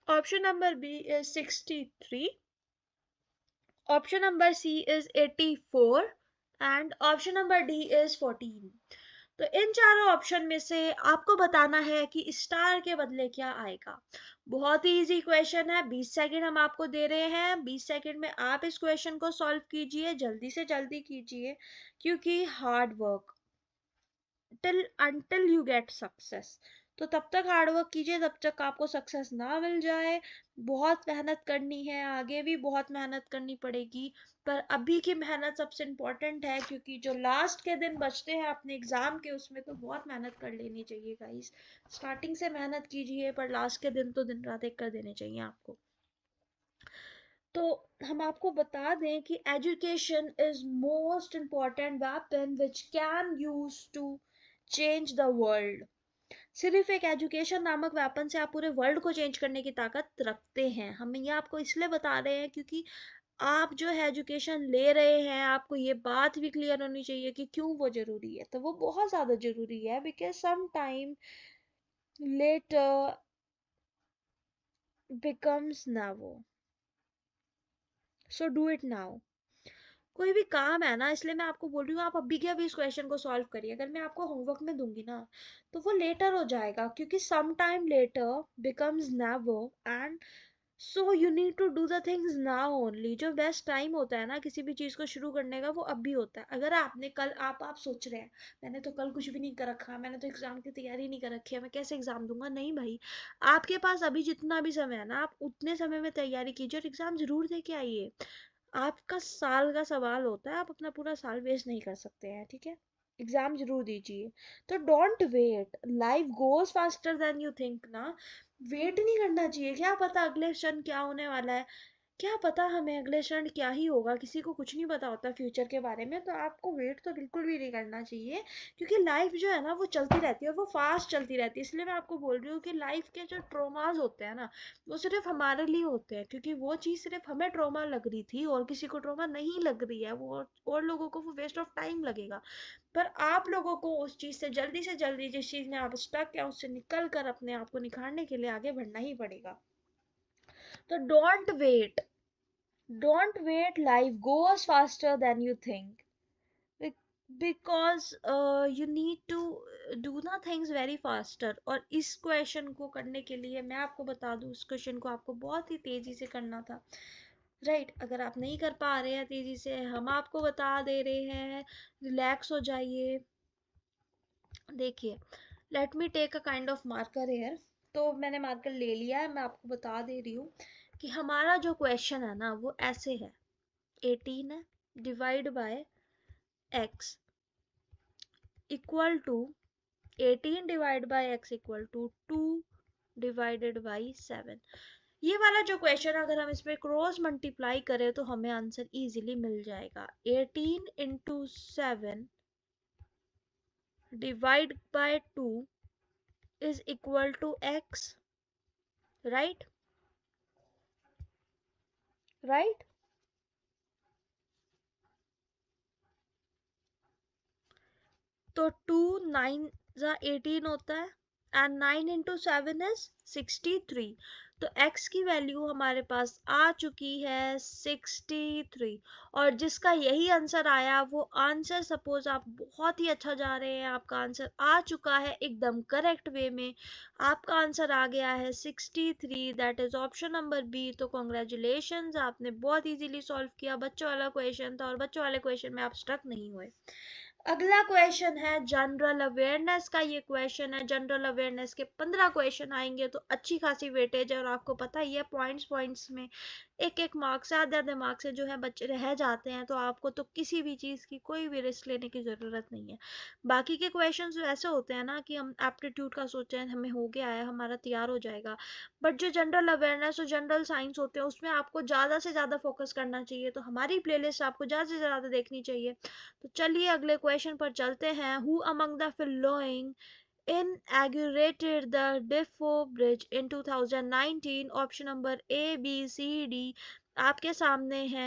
option number B is 63, option number C is 84 and option number D is 14। तो इन चारों ऑप्शन में से आपको बताना है कि स्टार के बदले क्या आएगा। बहुत ही इजी क्वेश्चन है, 20 सेकंड हम आपको दे रहे हैं। 20 सेकंड में आप इस क्वेश्चन को सॉल्व कीजिए, जल्दी से जल्दी कीजिए, क्योंकि hard work until you get success, तो तब तक हार्ड वर्क कीजिए जब तक आपको सक्सेस ना मिल जाए। बहुत मेहनत करनी है, आगे भी बहुत मेहनत करनी पड़ेगी, पर अभी की मेहनत सबसे इम्पोर्टेंट है, क्योंकि जो लास्ट के दिन बचते हैं अपने एग्जाम के उसमें तो बहुत मेहनत कर लेनी चाहिए गाइस। स्टार्टिंग से मेहनत कीजिए, पर लास्ट के दिन तो दिन रात एक कर देने चाहिए आपको। तो हम आपको बता दें कि education is most important weapon which can use to change the world. सिर्फ एक एजुकेशन नामक वेपन से आप पूरे वर्ल्ड को चेंज करने की ताकत रखते हैं। हम ये आपको इसलिए बता रहे हैं क्योंकि आप जो है एजुकेशन ले रहे हैं, आपको ये बात भी क्लियर होनी चाहिए कि क्यों वो जरूरी है। तो वो बहुत ज्यादा जरूरी है, because some time later becomes now, so do it now. कोई भी काम है ना, इसलिए मैं आपको बोल रही हूँ आप अभी के अभी इस क्वेश्चन को सॉल्व करिए। अगर मैं आपको होमवर्क में दूंगी ना तो वो लेटर हो जाएगा, क्योंकि some time later becomes never, and so you need to do the things now only. जो बेस्ट टाइम होता है ना किसी भी चीज को शुरू करने का, वो अभी होता है। अगर आपने कल आप सोच रहे हैं मैंने तो कल कुछ भी नहीं कर रखा, मैंने तो एग्जाम की तैयारी नहीं कर रखी है, मैं कैसे एग्जाम दूंगा, नहीं भाई। आपके पास अभी जितना भी समय है ना, आप उतने समय में तैयारी कीजिए और एग्जाम जरूर दे के आइए। आपका साल का सवाल होता है, आप अपना पूरा साल वेस्ट नहीं कर सकते हैं, ठीक है। एग्जाम जरूर दीजिए। तो don't wait, life goes faster than you think ना। वेट नहीं करना चाहिए, क्या पता अगले क्षण क्या होने वाला है, क्या पता हमें अगले क्षण क्या ही होगा, किसी को कुछ नहीं पता होता फ्यूचर के बारे में। तो आपको वेट तो बिल्कुल भी नहीं करना चाहिए, क्योंकि लाइफ जो है ना वो चलती रहती है और वो फास्ट चलती रहती है। इसलिए मैं आपको बोल रही हूँ कि लाइफ के जो ट्रोमाज होते हैं ना, वो सिर्फ हमारे लिए होते हैं, क्योंकि वो चीज़ सिर्फ हमें ट्रोमा लग रही थी और किसी को ट्रोमा नहीं लग रही है, वो और लोगों को वो वेस्ट ऑफ टाइम लगेगा। पर आप लोगों को उस चीज़ से जल्दी जिस चीज़ में आप स्टक है उससे निकल कर अपने आप को निखारने के लिए आगे बढ़ना ही पड़ेगा। तो don't wait, life goes faster than you think, because you need to do the things very faster। और इस क्वेश्चन को करने के लिए मैं आपको बता दूं, इस क्वेश्चन को आपको बहुत ही तेजी से करना था, राइट। अगर आप नहीं कर पा रहे हैं तेजी से, हम आपको बता दे रहे हैं, रिलैक्स हो जाइए। देखिए, let me take a kind of marker here. तो मैंने मार्कर ले लिया है, मैं आपको बता दे रही हूँ कि हमारा जो क्वेश्चन है ना वो ऐसे है। 18 है divide by x equal to 18 divide by x equal to 2 divided by 7। ये वाला जो क्वेश्चन अगर हम इसमें क्रॉस मल्टीप्लाई करें तो हमें आंसर इजीली मिल जाएगा। 18 into 7 divide by 2 is equal to x, right, right. तो 2 9 जा 18 होता है, एंड 9 इंटू 7 इज 63। तो x की वैल्यू हमारे पास आ चुकी है 63। और जिसका यही आंसर आया वो आंसर, सपोज आप बहुत ही अच्छा जा रहे हैं, आपका आंसर आ चुका है एकदम करेक्ट वे में, आपका आंसर आ गया है 63, that is option number B. तो कॉन्ग्रेचुलेशन, आपने बहुत इजीली सॉल्व किया। बच्चों वाला क्वेश्चन था और बच्चों वाले क्वेश्चन में आप स्टक नहीं हुए। अगला क्वेश्चन है जनरल अवेयरनेस का। ये क्वेश्चन है जनरल अवेयरनेस के 15 क्वेश्चन आएंगे, तो अच्छी खासी वेटेज है। और आपको पता ही है पॉइंट्स पॉइंट्स में एक एक मार्क्स, आधे आधे मार्क्स से जो है बच्चे रह जाते हैं। तो आपको तो किसी भी चीज़ की कोई भी रिस्क लेने की ज़रूरत नहीं है। बाकी के क्वेश्चन ऐसे होते हैं ना कि हम एप्टीट्यूड का सोचते हैं हमें हो गया है, हमारा तैयार हो जाएगा, बट जो जनरल अवेयरनेस और जनरल साइंस होते हैं उसमें आपको ज़्यादा से ज़्यादा फोकस करना चाहिए। तो हमारी प्लेलिस्ट आपको ज़्यादा से ज़्यादा देखनी चाहिए। तो चलिए अगले क्वेश्चन पर चलते हैं। Who among the following inaugurated the Defo Bridge in 2019? Option number A B C D आपके सामने है।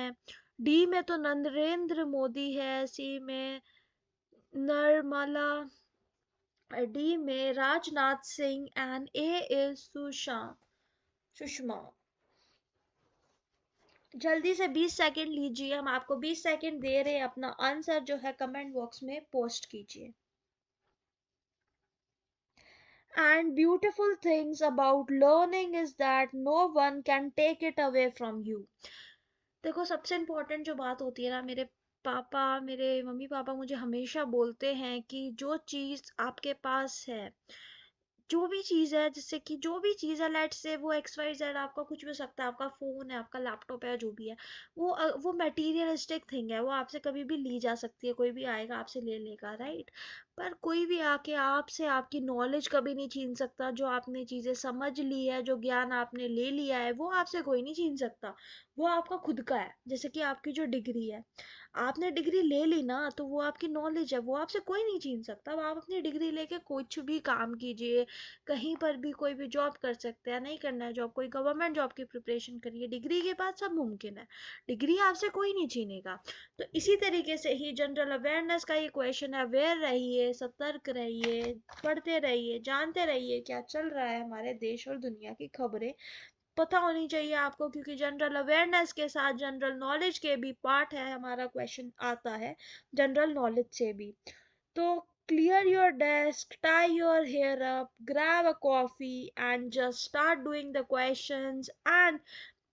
डी में तो नरेंद्र मोदी है, सी में नर्मला, डी में Rajnath Singh, and A is Sushma. जल्दी से 20 सेकंड लीजिए, हम आपको 20 सेकंड दे रहे हैं, अपना आंसर जो है कमेंट बॉक्स में पोस्ट कीजिए। And beautiful things about learning is that no one can take it away from you. देखो सबसे इम्पोर्टेंट जो बात होती है ना, मेरे मम्मी पापा मुझे हमेशा बोलते हैं कि जो चीज़ आपके पास है, जो भी चीज़ है, जिससे कि जो भी चीज़ है, लेट से वो एक्स वाई जेड, आपका कुछ भी हो सकता है, आपका फ़ोन है, आपका लैपटॉप है, जो भी है, वो मटेरियलिस्टिक थिंग है, वो आपसे कभी भी ली जा सकती है, कोई भी आएगा आपसे ले लेगा, राइट। पर कोई भी आके आपसे आपकी नॉलेज कभी नहीं छीन सकता। जो आपने चीज़ें समझ ली है, जो ज्ञान आपने ले लिया है, वो आपसे कोई नहीं छीन सकता। वो आपका खुद का है। जैसे कि आपकी जो डिग्री है, आपने डिग्री ले ली ना, तो वो आपकी नॉलेज है, वो आपसे कोई नहीं छीन सकता। अब आप अपनी डिग्री लेके कुछ भी काम कीजिए, कहीं पर भी कोई भी जॉब कर सकते हैं, नहीं करना है जॉब, कोई गवर्नमेंट जॉब की प्रिपरेशन करिए, डिग्री के बाद सब मुमकिन है। डिग्री आपसे कोई नहीं छीनेगा। तो इसी तरीके से ही जनरल अवेयरनेस का ये क्वेश्चन है, अवेयर रहिए, सतर्क रहिए, पढ़ते रहिए, जानते रहिए क्या चल रहा है हमारे देश और दुनिया की खबरें पता होनी चाहिए आपको, क्योंकि जनरल अवेयरनेस के साथ जनरल नॉलेज के भी पार्ट है, हमारा क्वेश्चन आता है जनरल नॉलेज से भी। तो clear your desk, tie your hair up, grab a coffee, and just start doing the questions and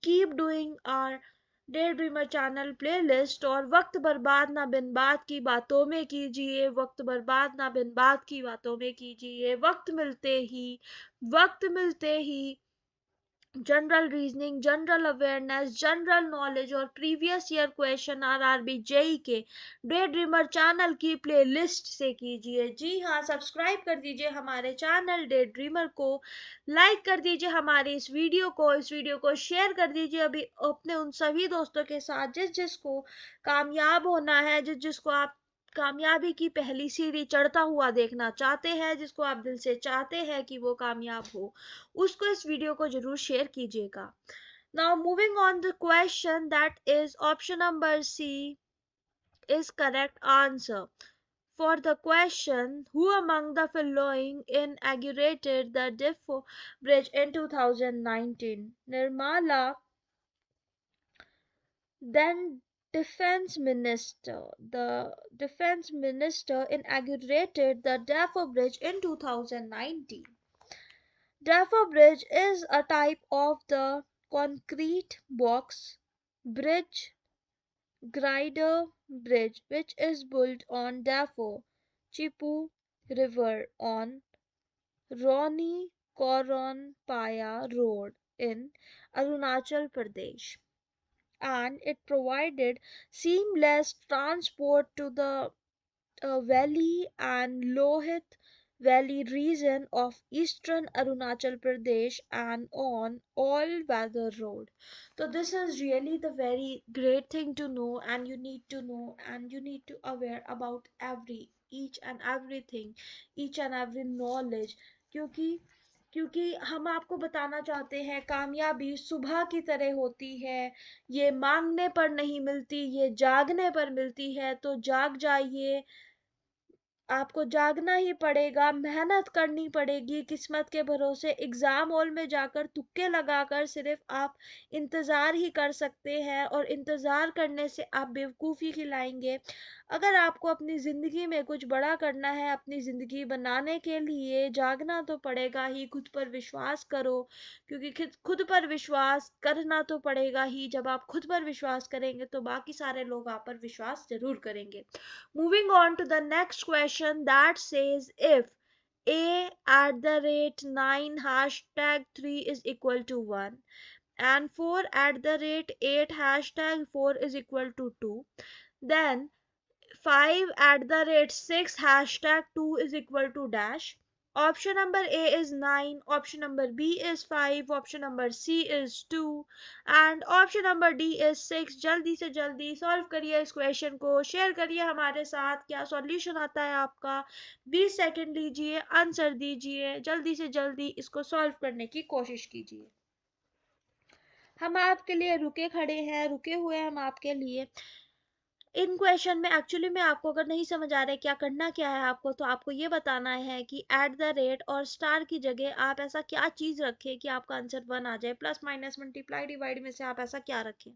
keep doing our Daydreamer channel playlist. और वक्त बर्बाद ना बिन बात की बातों में कीजिए, वक्त बर्बाद ना बिन बात की बातों में कीजिए, वक्त मिलते ही general reasoning, general awareness, general knowledge और previous year question RRB JE के डे ड्रीमर चैनल की प्लेलिस्ट से कीजिए। जी हाँ, सब्सक्राइब कर दीजिए हमारे चैनल डे ड्रीमर को, लाइक कर दीजिए हमारी इस वीडियो को शेयर कर दीजिए अभी अपने उन सभी दोस्तों के साथ जिस जिसको कामयाब होना है, जिस जिसको आप कामयाबी की पहली सीढ़ी चढ़ता हुआ देखना चाहते हैं, जिसको आप दिल से चाहते हैं कि वो कामयाब हो, उसको इस वीडियो को जरूर शेयर कीजिएगा। Now moving on the question, that is option number C is correct answer. For the question, who among the following inaugurated the Defo Bridge in 2019? Nirmala, then defense minister. The defense minister inaugurated the Defo Bridge in 2019. Defo Bridge is a type of the concrete box bridge grider bridge which is built on Defo Chipu River on Roni Koronpaya Road in Arunachal Pradesh, and it provided seamless transport to the valley and Lohit Valley region of eastern Arunachal Pradesh and on all-weather road. So this is really the very great thing to know, and you need to know, and you need to aware about each and everything, each and every knowledge, क्योंकि क्योंकि हम आपको बताना चाहते हैं कामयाबी सुबह की तरह होती है, ये मांगने पर नहीं मिलती, ये जागने पर मिलती है। तो जाग जाइए, आपको जागना ही पड़ेगा, मेहनत करनी पड़ेगी, किस्मत के भरोसे एग्जाम हॉल में जाकर तुक्के लगाकर सिर्फ आप इंतज़ार ही कर सकते हैं, और इंतज़ार करने से आप बेवकूफ़ी खिलाएंगे। अगर आपको अपनी ज़िंदगी में कुछ बड़ा करना है, अपनी ज़िंदगी बनाने के लिए जागना तो पड़ेगा ही, खुद पर विश्वास करो, क्योंकि खुद पर विश्वास करना तो पड़ेगा ही। जब आप खुद पर विश्वास करेंगे तो बाकी सारे लोग आप पर विश्वास जरूर करेंगे। Moving on to the next question, that says if a@9 #3 is equal to 1 and 4@8 #4 is equal to 2, then 5@6 #2 is equal to dash. Option number A is 9, option number B is 5, option number C is 2 and option number D is 6. जल्दी से जल्दी सॉल्व करिए इस क्वेश्चन को, शेयर करिए हमारे साथ क्या सॉल्यूशन आता है आपका। 20 सेकंड लीजिए, आंसर दीजिए, जल्दी से जल्दी इसको सॉल्व करने की कोशिश कीजिए। हम आपके लिए रुके खड़े हैं, रुके हुए हम आपके लिए। इन क्वेश्चन में एक्चुअली में आपको अगर नहीं समझ आ रहा है क्या करना क्या है आपको, तो आपको ये बताना है कि एट द रेट और स्टार की जगह आप ऐसा क्या चीज रखें कि आपका आंसर 1 आ जाए, प्लस माइनस मल्टीप्लाई डिवाइड में से आप ऐसा क्या रखें।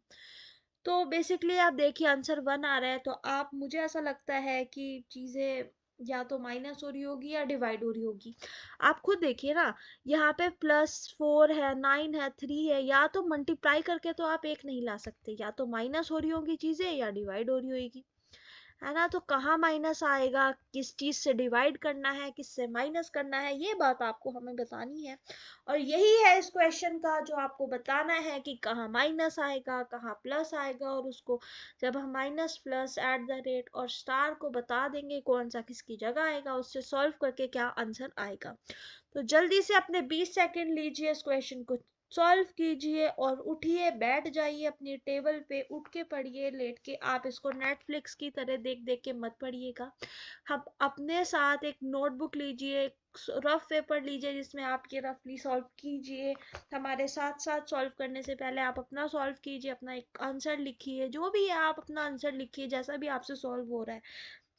तो बेसिकली आप देखिए आंसर 1 आ रहा है, तो आप, मुझे ऐसा लगता है कि चीज़ें या तो माइनस हो रही होगी या डिवाइड हो रही होगी। आप खुद देखिए ना, यहाँ पे +4 है, 9 है, 3 है, या तो मल्टीप्लाई करके तो आप एक नहीं ला सकते, या तो माइनस हो रही होंगी चीजें या डिवाइड हो रही होगी, है ना। तो कहाँ माइनस आएगा, किस चीज से डिवाइड करना है, किससे माइनस करना है, ये बात आपको हमें बतानी है। और यही है इस क्वेश्चन का जो आपको बताना है कि कहाँ माइनस आएगा, कहाँ प्लस आएगा, और उसको जब हम minus plus at the rate और स्टार को बता देंगे कौन सा किसकी जगह आएगा, उससे सॉल्व करके क्या आंसर आएगा। तो जल्दी से अपने 20 सेकेंड लीजिए, इस क्वेश्चन को सॉल्व कीजिए और उठिए, बैठ जाइए अपनी टेबल पे, उठ के पढ़िए, लेट के। आप इसको नेटफ्लिक्स की तरह देख देख के मत पढ़िएगा। हम अपने साथ एक नोटबुक लीजिए, रफ पेपर लीजिए, जिसमें आप ये रफली सॉल्व कीजिए। हमारे साथ साथ सॉल्व करने से पहले आप अपना सॉल्व कीजिए, अपना एक आंसर लिखिए, जो भी है आप अपना आंसर लिखिए, जैसा भी आपसे सॉल्व हो रहा है।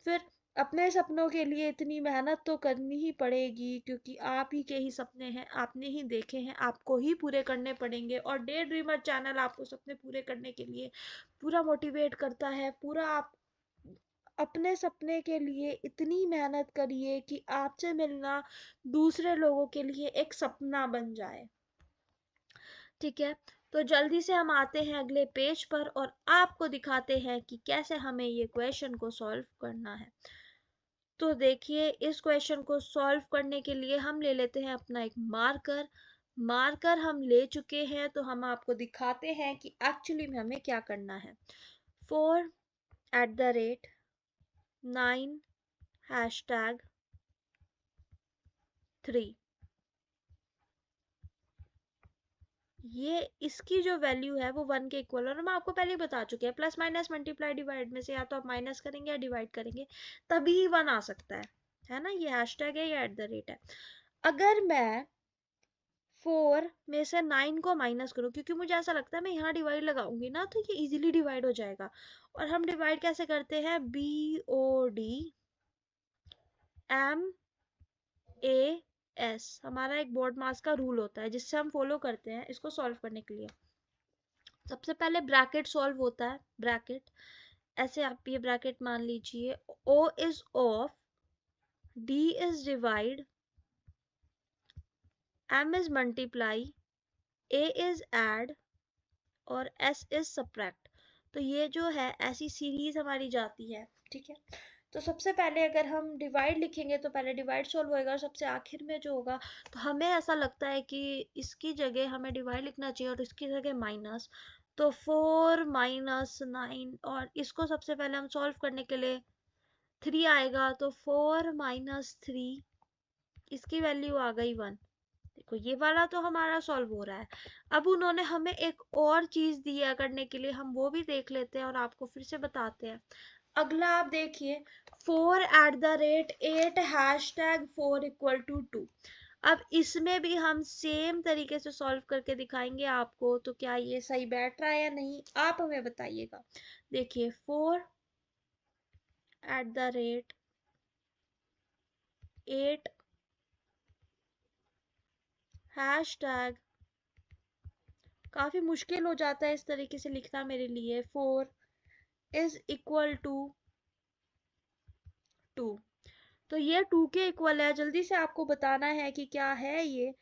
फिर अपने सपनों के लिए इतनी मेहनत तो करनी ही पड़ेगी, क्योंकि आप ही के ही सपने हैं, आपने ही देखे हैं, आपको ही पूरे करने पड़ेंगे। और डे ड्रीमर चैनल आपको सपने पूरे करने के लिए पूरा मोटिवेट करता है। पूरा आप अपने सपने के लिए इतनी मेहनत करिए कि आपसे मिलना दूसरे लोगों के लिए एक सपना बन जाए। ठीक है, तो जल्दी से हम आते हैं अगले पेज पर और आपको दिखाते हैं कि कैसे हमें ये क्वेश्चन को सॉल्व करना है। तो देखिए, इस क्वेश्चन को सॉल्व करने के लिए हम ले लेते हैं अपना एक मार्कर। मार्कर हम ले चुके हैं, तो हम आपको दिखाते हैं कि एक्चुअली में हमें क्या करना है। 4@9 #3, ये इसकी जो वैल्यू है वो 1 के इक्वल, और हम आपको पहले ही बता चुके हैं, प्लस माइनस मल्टीप्लाई डिवाइड में से या तो आप माइनस करेंगे या डिवाइड करेंगे, तभी 1 आ सकता है ना। ये हैशटैग है, ये @ है। अगर मैं 4 में से 9 को माइनस करूँ, क्योंकि मुझे ऐसा लगता है मैं यहाँ डिवाइड लगाऊंगी ना तो ये इजीली डिवाइड हो जाएगा। और हम डिवाइड कैसे करते हैं, BODMAS, हमारा एक बोर्ड मास का रूल होता है जिससे हम फॉलो करते हैं इसको सॉल्व करने के लिए। सबसे पहले ब्रैकेट सॉल्व होता है, ब्रैकेट ऐसे आप ये ब्रैकेट मान लीजिए, O is of, D is divide, M is multiply, A is add और S इज सब्ट्रैक्ट। तो ये जो है ऐसी सीरीज हमारी जाती है। ठीक है, तो सबसे पहले अगर हम डिवाइड लिखेंगे तो पहले डिवाइड सॉल्व होएगा, और सबसे आखिर में जो होगा, तो हमें ऐसा लगता है कि इसकी जगह हमें डिवाइड लिखना चाहिए और इसकी जगह माइनस। तो 4 - 9, और इसको सबसे पहले हम सॉल्व करने के लिए 3 आएगा, तो 4 - 3, इसकी वैल्यू आ गई 1। देखो ये वाला तो हमारा सॉल्व हो रहा है। अब उन्होंने हमें एक और चीज दिया करने के लिए, हम वो भी देख लेते हैं और आपको फिर से बताते हैं। अगला आप देखिए, 4@8 #4 = 2। अब इसमें भी हम सेम तरीके से सॉल्व करके दिखाएंगे आपको। तो क्या ये सही बैठ रहा है या नहीं, आप हमें बताइएगा। देखिए, 4@8 हैशटैग, काफी मुश्किल हो जाता है इस तरीके से लिखना मेरे लिए, 4 = 2। तो ये 2 के इक्वल है। जल्दी से आपको बताना है कि क्या है ये,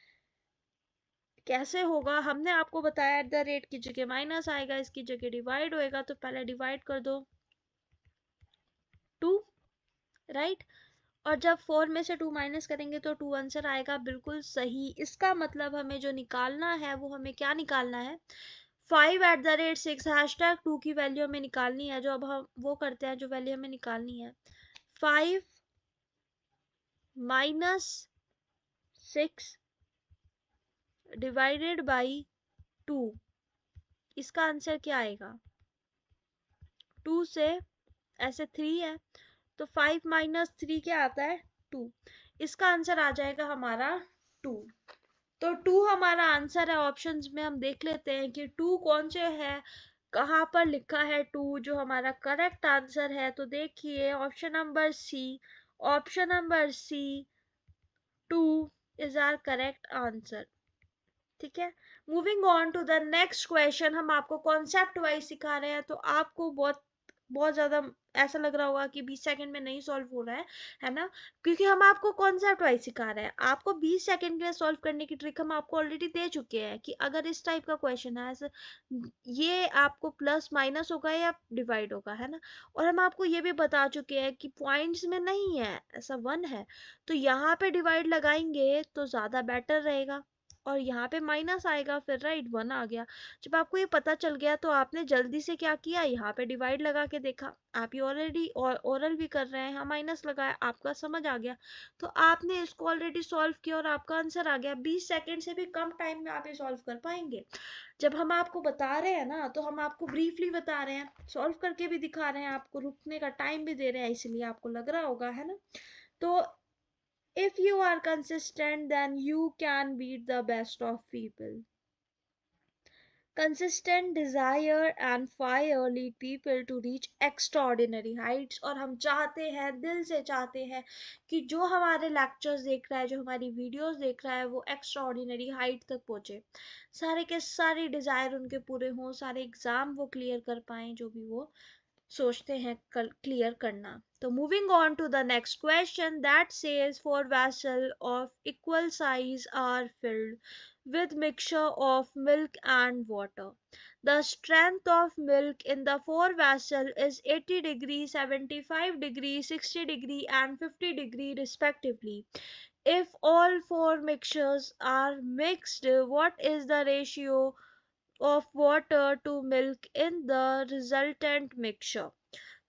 कैसे होगा। हमने आपको बताया @ की जगह माइनस आएगा, इसकी जगह डिवाइड होएगा, तो पहले डिवाइड कर दो 2, राइट। और जब 4 में से 2 माइनस करेंगे तो 2 आंसर आएगा, बिल्कुल सही। इसका मतलब हमें जो निकालना है वो हमें क्या निकालना है, 5@6 #2 की वैल्यू हमें निकालनी है। जो अब हम वो करते हैं, जो वैल्यू हमें निकालनी है, 5 - 6 डिवाइडेड बाई 2, इसका आंसर क्या आएगा, 2 से ऐसे 3 है, तो 5 - 3 क्या आता है, 2। इसका आंसर आ जाएगा हमारा 2। तो 2 हमारा आंसर है। ऑप्शंस में हम देख लेते हैं कि 2 कौन से है, कहाँ पर लिखा है 2 जो हमारा करेक्ट आंसर है। तो देखिए, option number C, option number C, 2 is our correct answer. ठीक है, moving on to the next question. हम आपको कॉन्सेप्ट वाइज सिखा रहे हैं, तो आपको बहुत बहुत ज्यादा ऐसा लग रहा होगा कि 20 सेकंड में नहीं सॉल्व हो रहा है ना, क्योंकि हम आपको कॉन्सेप्ट वाइज सिखा रहे हैं। आपको 20 सेकंड में सॉल्व करने की ट्रिक हम आपको ऑलरेडी दे चुके हैं कि अगर इस टाइप का क्वेश्चन है ऐसे, ये आपको प्लस माइनस होगा या डिवाइड होगा, है ना। और हम आपको ये भी बता चुके हैं कि पॉइंट्स में नहीं है, ऐसा 1 है, तो यहाँ पे डिवाइड लगाएंगे तो ज्यादा बेटर रहेगा, और यहाँ पे माइनस आएगा, फिर राइट 1 आ गया। जब आपको ये पता चल गया तो आपने जल्दी से क्या किया, यहाँ पे डिवाइड लगा के देखा। आप ये ऑलरेडी ओरल भी कर रहे हैं, हाँ माइनस लगाया, आपका समझ आ गया, तो आपने इसको ऑलरेडी सॉल्व किया और आपका आंसर आ गया। 20 सेकंड से भी कम टाइम में आप ये सॉल्व कर पाएंगे। जब हम आपको बता रहे हैं ना, तो हम आपको ब्रीफली बता रहे हैं, सॉल्व करके भी दिखा रहे हैं, आपको रुकने का टाइम भी दे रहे हैं, इसलिए आपको लग रहा होगा, है ना। तो if you are consistent then you can beat the best of people. Consistent desire and fire lead people to reach extraordinary heights। और हम चाहते हैं, दिल से चाहते हैं कि जो हमारे लेक्चर्स देख रहा है, जो हमारी वीडियोस देख रहा है, वो एक्स्ट्राऑर्डिनरी हाइट तक पहुंचे, सारे के सारे डिजायर उनके पूरे हों, सारे एग्जाम वो क्लियर कर पाए जो भी वो सोचते हैं क्लियर करना। तो moving on to the next question that says 4 vessel of equal size are filled with mixture of milk and water. The strength of milk in the 4 vessel is 80 degree, 75 degree, 60 degree and 50 degree respectively. If all 4 mixtures are mixed, what is the ratio of water to milk in the resultant mixture?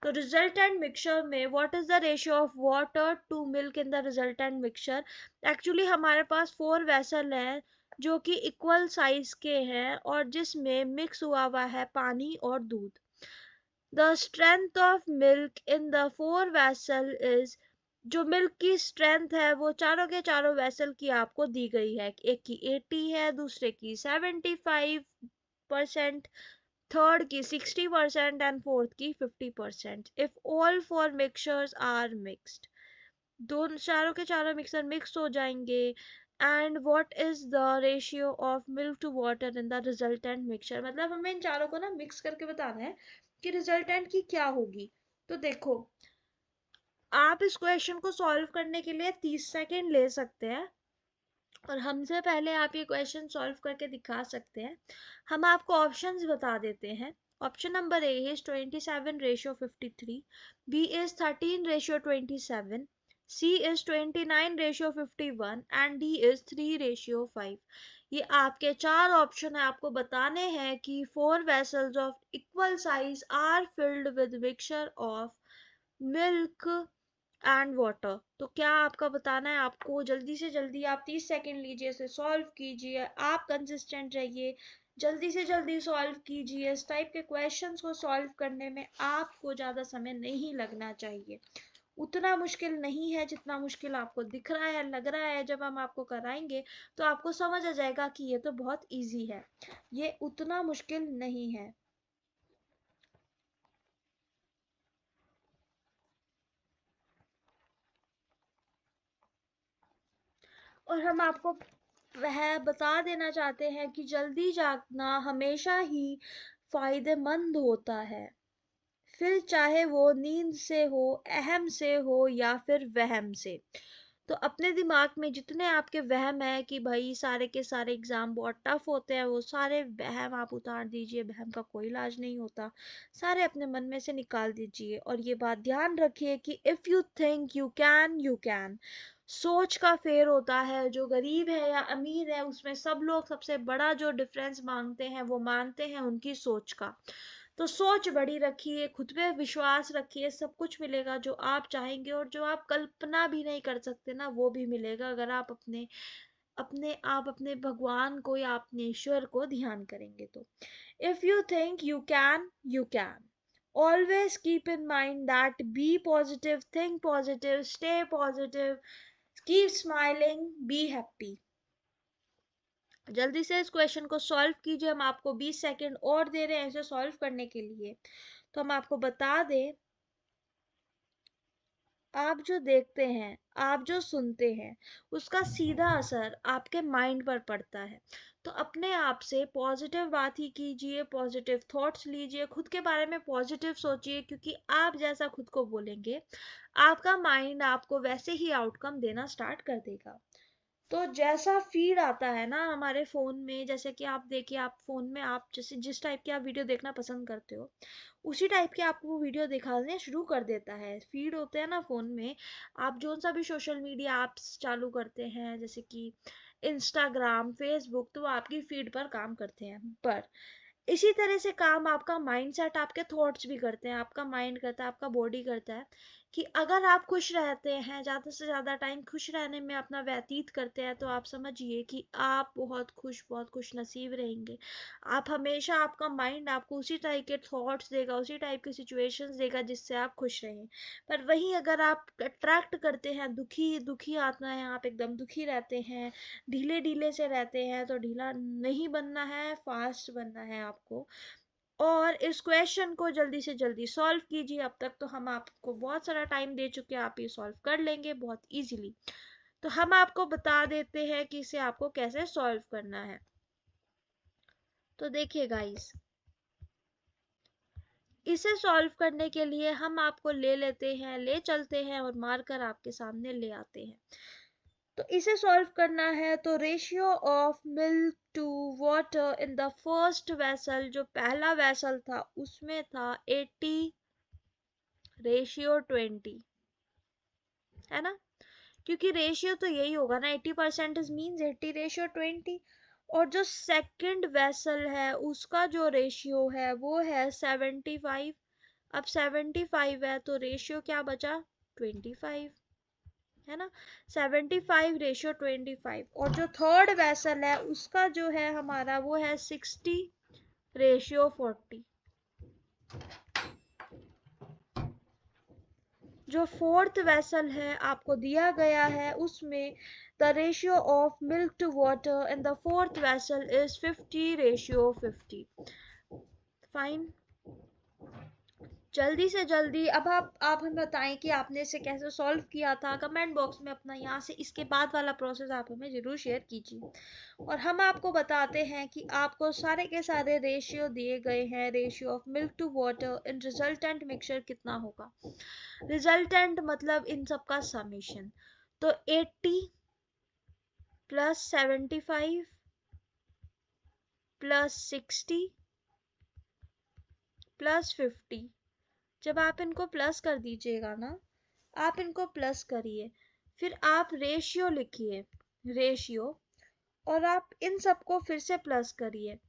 तो रिजल्टेंट मिक्सचर में what is the ratio of water to milk in the resultant mixture. Actually हमारे पास 4 वेसल हैं जो कि इक्वल साइज के हैं और जिसमें मिक्स हुआ हुआ है पानी और दूध। The strength of milk in the 4 vessel is, जो मिल्क की स्ट्रेंथ है वो चारों के चारों वेसल की आपको दी गई है। एक की 80 है, दूसरे की 75%, थर्ड की 60% एंड फोर्थ की 50%। If all 4 mixtures are mixed, दोनों चारों के चारों मिक्सर मिक्स हो जाएंगे, and what is the ratio of milk to water in the resultant mixture. मतलब हमें इन चारों को ना मिक्स करके बताना है कि रिजल्टेंट की क्या होगी। तो देखो, आप इस क्वेश्चन को सॉल्व करने के लिए 30 सेकेंड ले सकते हैं, और हमसे पहले आप ये क्वेश्चन सॉल्व करके दिखा सकते हैं। हम आपको ऑप्शंस बता देते हैं। Option number A is 27:53, B is 13:27, C is 29:51 and D is 3:5। ये आपके 4 ऑप्शन है। आपको बताने हैं कि 4 vessels of equal size are filled with mixture of milk and water. तो क्या आपका बताना है आपको, जल्दी से जल्दी आप 30 सेकेंड लीजिए, इसे सॉल्व कीजिए, आप कंसिस्टेंट रहिए, जल्दी से जल्दी सॉल्व कीजिए। इस टाइप के क्वेश्चंस को सॉल्व करने में आपको ज़्यादा समय नहीं लगना चाहिए, उतना मुश्किल नहीं है जितना मुश्किल आपको दिख रहा है, लग रहा है। जब हम आपको कराएंगे तो आपको समझ आ जाएगा कि ये तो बहुत ईजी है, ये उतना मुश्किल नहीं है। और हम आपको वह बता देना चाहते हैं कि जल्दी जागना हमेशा ही फायदेमंद होता है, फिर चाहे वो नींद से हो, अहम से हो या फिर वहम से। तो अपने दिमाग में जितने आपके वहम है कि भाई सारे के सारे एग्जाम बहुत टफ होते हैं, वो सारे वहम आप उतार दीजिए, वहम का कोई इलाज नहीं होता, सारे अपने मन में से निकाल दीजिए। और ये बात ध्यान रखिए कि if you think you can, you can. सोच का फेर होता है, जो गरीब है या अमीर है उसमें सब लोग सबसे बड़ा जो डिफरेंस मांगते हैं वो मानते हैं उनकी सोच का। तो सोच बड़ी रखिए, खुद पे विश्वास रखिए, सब कुछ मिलेगा जो आप चाहेंगे, और जो आप कल्पना भी नहीं कर सकते ना वो भी मिलेगा, अगर आप अपने भगवान को या अपने ईश्वर को ध्यान करेंगे तो। If you think you can, you can. Always keep in mind that be positive, think positive, stay positive, keep smiling, be happy। जल्दी से इस क्वेश्चन को सॉल्व कीजिए, हम आपको 20 सेकेंड और दे रहे हैं इसे सॉल्व करने के लिए। तो हम आपको बता दें, आप जो देखते हैं, आप जो सुनते हैं, उसका सीधा असर आपके माइंड पर पड़ता है। तो तो अपने आप से पॉजिटिव बात ही कीजिए, पॉजिटिव थॉट्स लीजिए, खुद के बारे में पॉजिटिव सोचिए, क्योंकि आप जैसा खुद को बोलेंगे आपका माइंड आपको वैसे ही आउटकम देना स्टार्ट कर देगा। तो जैसा फीड आता है ना हमारे फ़ोन में, जैसे कि आप देखिए, आप फ़ोन में आप जैसे जिस टाइप की आप वीडियो देखना पसंद करते हो उसी टाइप के आपको वो वीडियो दिखाने शुरू कर देता है। फीड होते हैं ना फ़ोन में, आप जो सा भी सोशल मीडिया ऐप्स चालू करते हैं जैसे कि इंस्टाग्राम, फेसबुक, तो वो आपकी फीड पर काम करते हैं। पर इसी तरह से काम आपका माइंडसेट, आपके थॉट्स भी करते हैं, आपका माइंड करता है, आपका बॉडी करता है कि अगर आप खुश रहते हैं, ज़्यादा से ज़्यादा टाइम खुश रहने में अपना व्यतीत करते हैं, तो आप समझिए कि आप बहुत खुश नसीब रहेंगे। आप हमेशा, आपका माइंड आपको उसी टाइप के थॉट्स देगा, उसी टाइप की सिचुएशंस देगा जिससे आप खुश रहें। पर वहीं अगर आप अट्रैक्ट करते हैं दुखी दुखी आत्मा है, आप एकदम दुखी रहते हैं, ढीले ढीले से रहते हैं, तो ढीला नहीं बनना है, फास्ट बनना है आपको। और इस क्वेश्चन को जल्दी से जल्दी सॉल्व कीजिए। अब तक तो हम आपको बहुत सारा टाइम दे चुके हैं, आप ये सॉल्व कर लेंगे बहुत इजीली। तो हम आपको बता देते हैं कि इसे आपको कैसे सॉल्व करना है। तो देखिए गाइस, इसे सॉल्व करने के लिए हम आपको ले चलते हैं और मार्कर आपके सामने ले आते हैं। तो इसे सॉल्व करना है तो ratio of milk to water in the first vessel, जो पहला वेसल था उसमें था 80:20, है ना? क्योंकि रेशियो तो यही होगा ना, 80% इज मीन्स 80:20। और जो सेकंड वेसल है उसका जो रेशियो है वो है 75। अब 75 है तो रेशियो क्या बचा? 25, है ना? 75:25। और जो थर्ड वेसल है उसका जो है हमारा वो है 60:40। जो फोर्थ वेसल है आपको दिया गया है उसमें the ratio of milk to water in the fourth vessel is 50:50। Fine. जल्दी से जल्दी अब आप हमें बताएं कि आपने इसे कैसे सॉल्व किया था। कमेंट बॉक्स में अपना यहाँ से इसके बाद वाला प्रोसेस आप हमें ज़रूर शेयर कीजिए। और हम आपको बताते हैं कि आपको सारे के सारे रेशियो दिए गए हैं। Ratio of milk to water in resultant mixture कितना होगा? रिजल्टेंट मतलब इन सब का समीशन। तो 80 प्लस 75 प्लस 60 प्लस 50। जब आप इनको प्लस कर दीजिएगा ना, आप इनको प्लस करिए, फिर आप रेशियो लिखिए, रेशियो, और आप इन सबको फिर से प्लस करिए।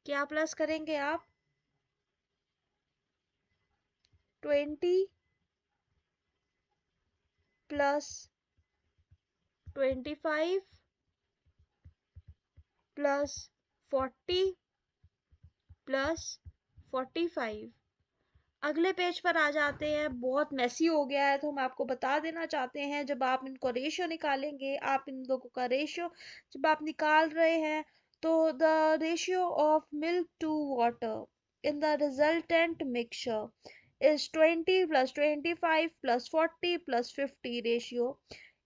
क्या प्लस करेंगे आप? 20 प्लस 25 प्लस 40 प्लस 45। अगले पेज पर आ जाते हैं। बहुत मैसी हो गया है तो हम आपको बता देना चाहते हैं, जब आप इनको रेशियो निकालेंगे, आप इन लोगों का रेशियो जब आप निकाल रहे हैं, तो the ratio of milk to water in the resultant mixture is 20 plus 25 plus 40 plus 50 ratio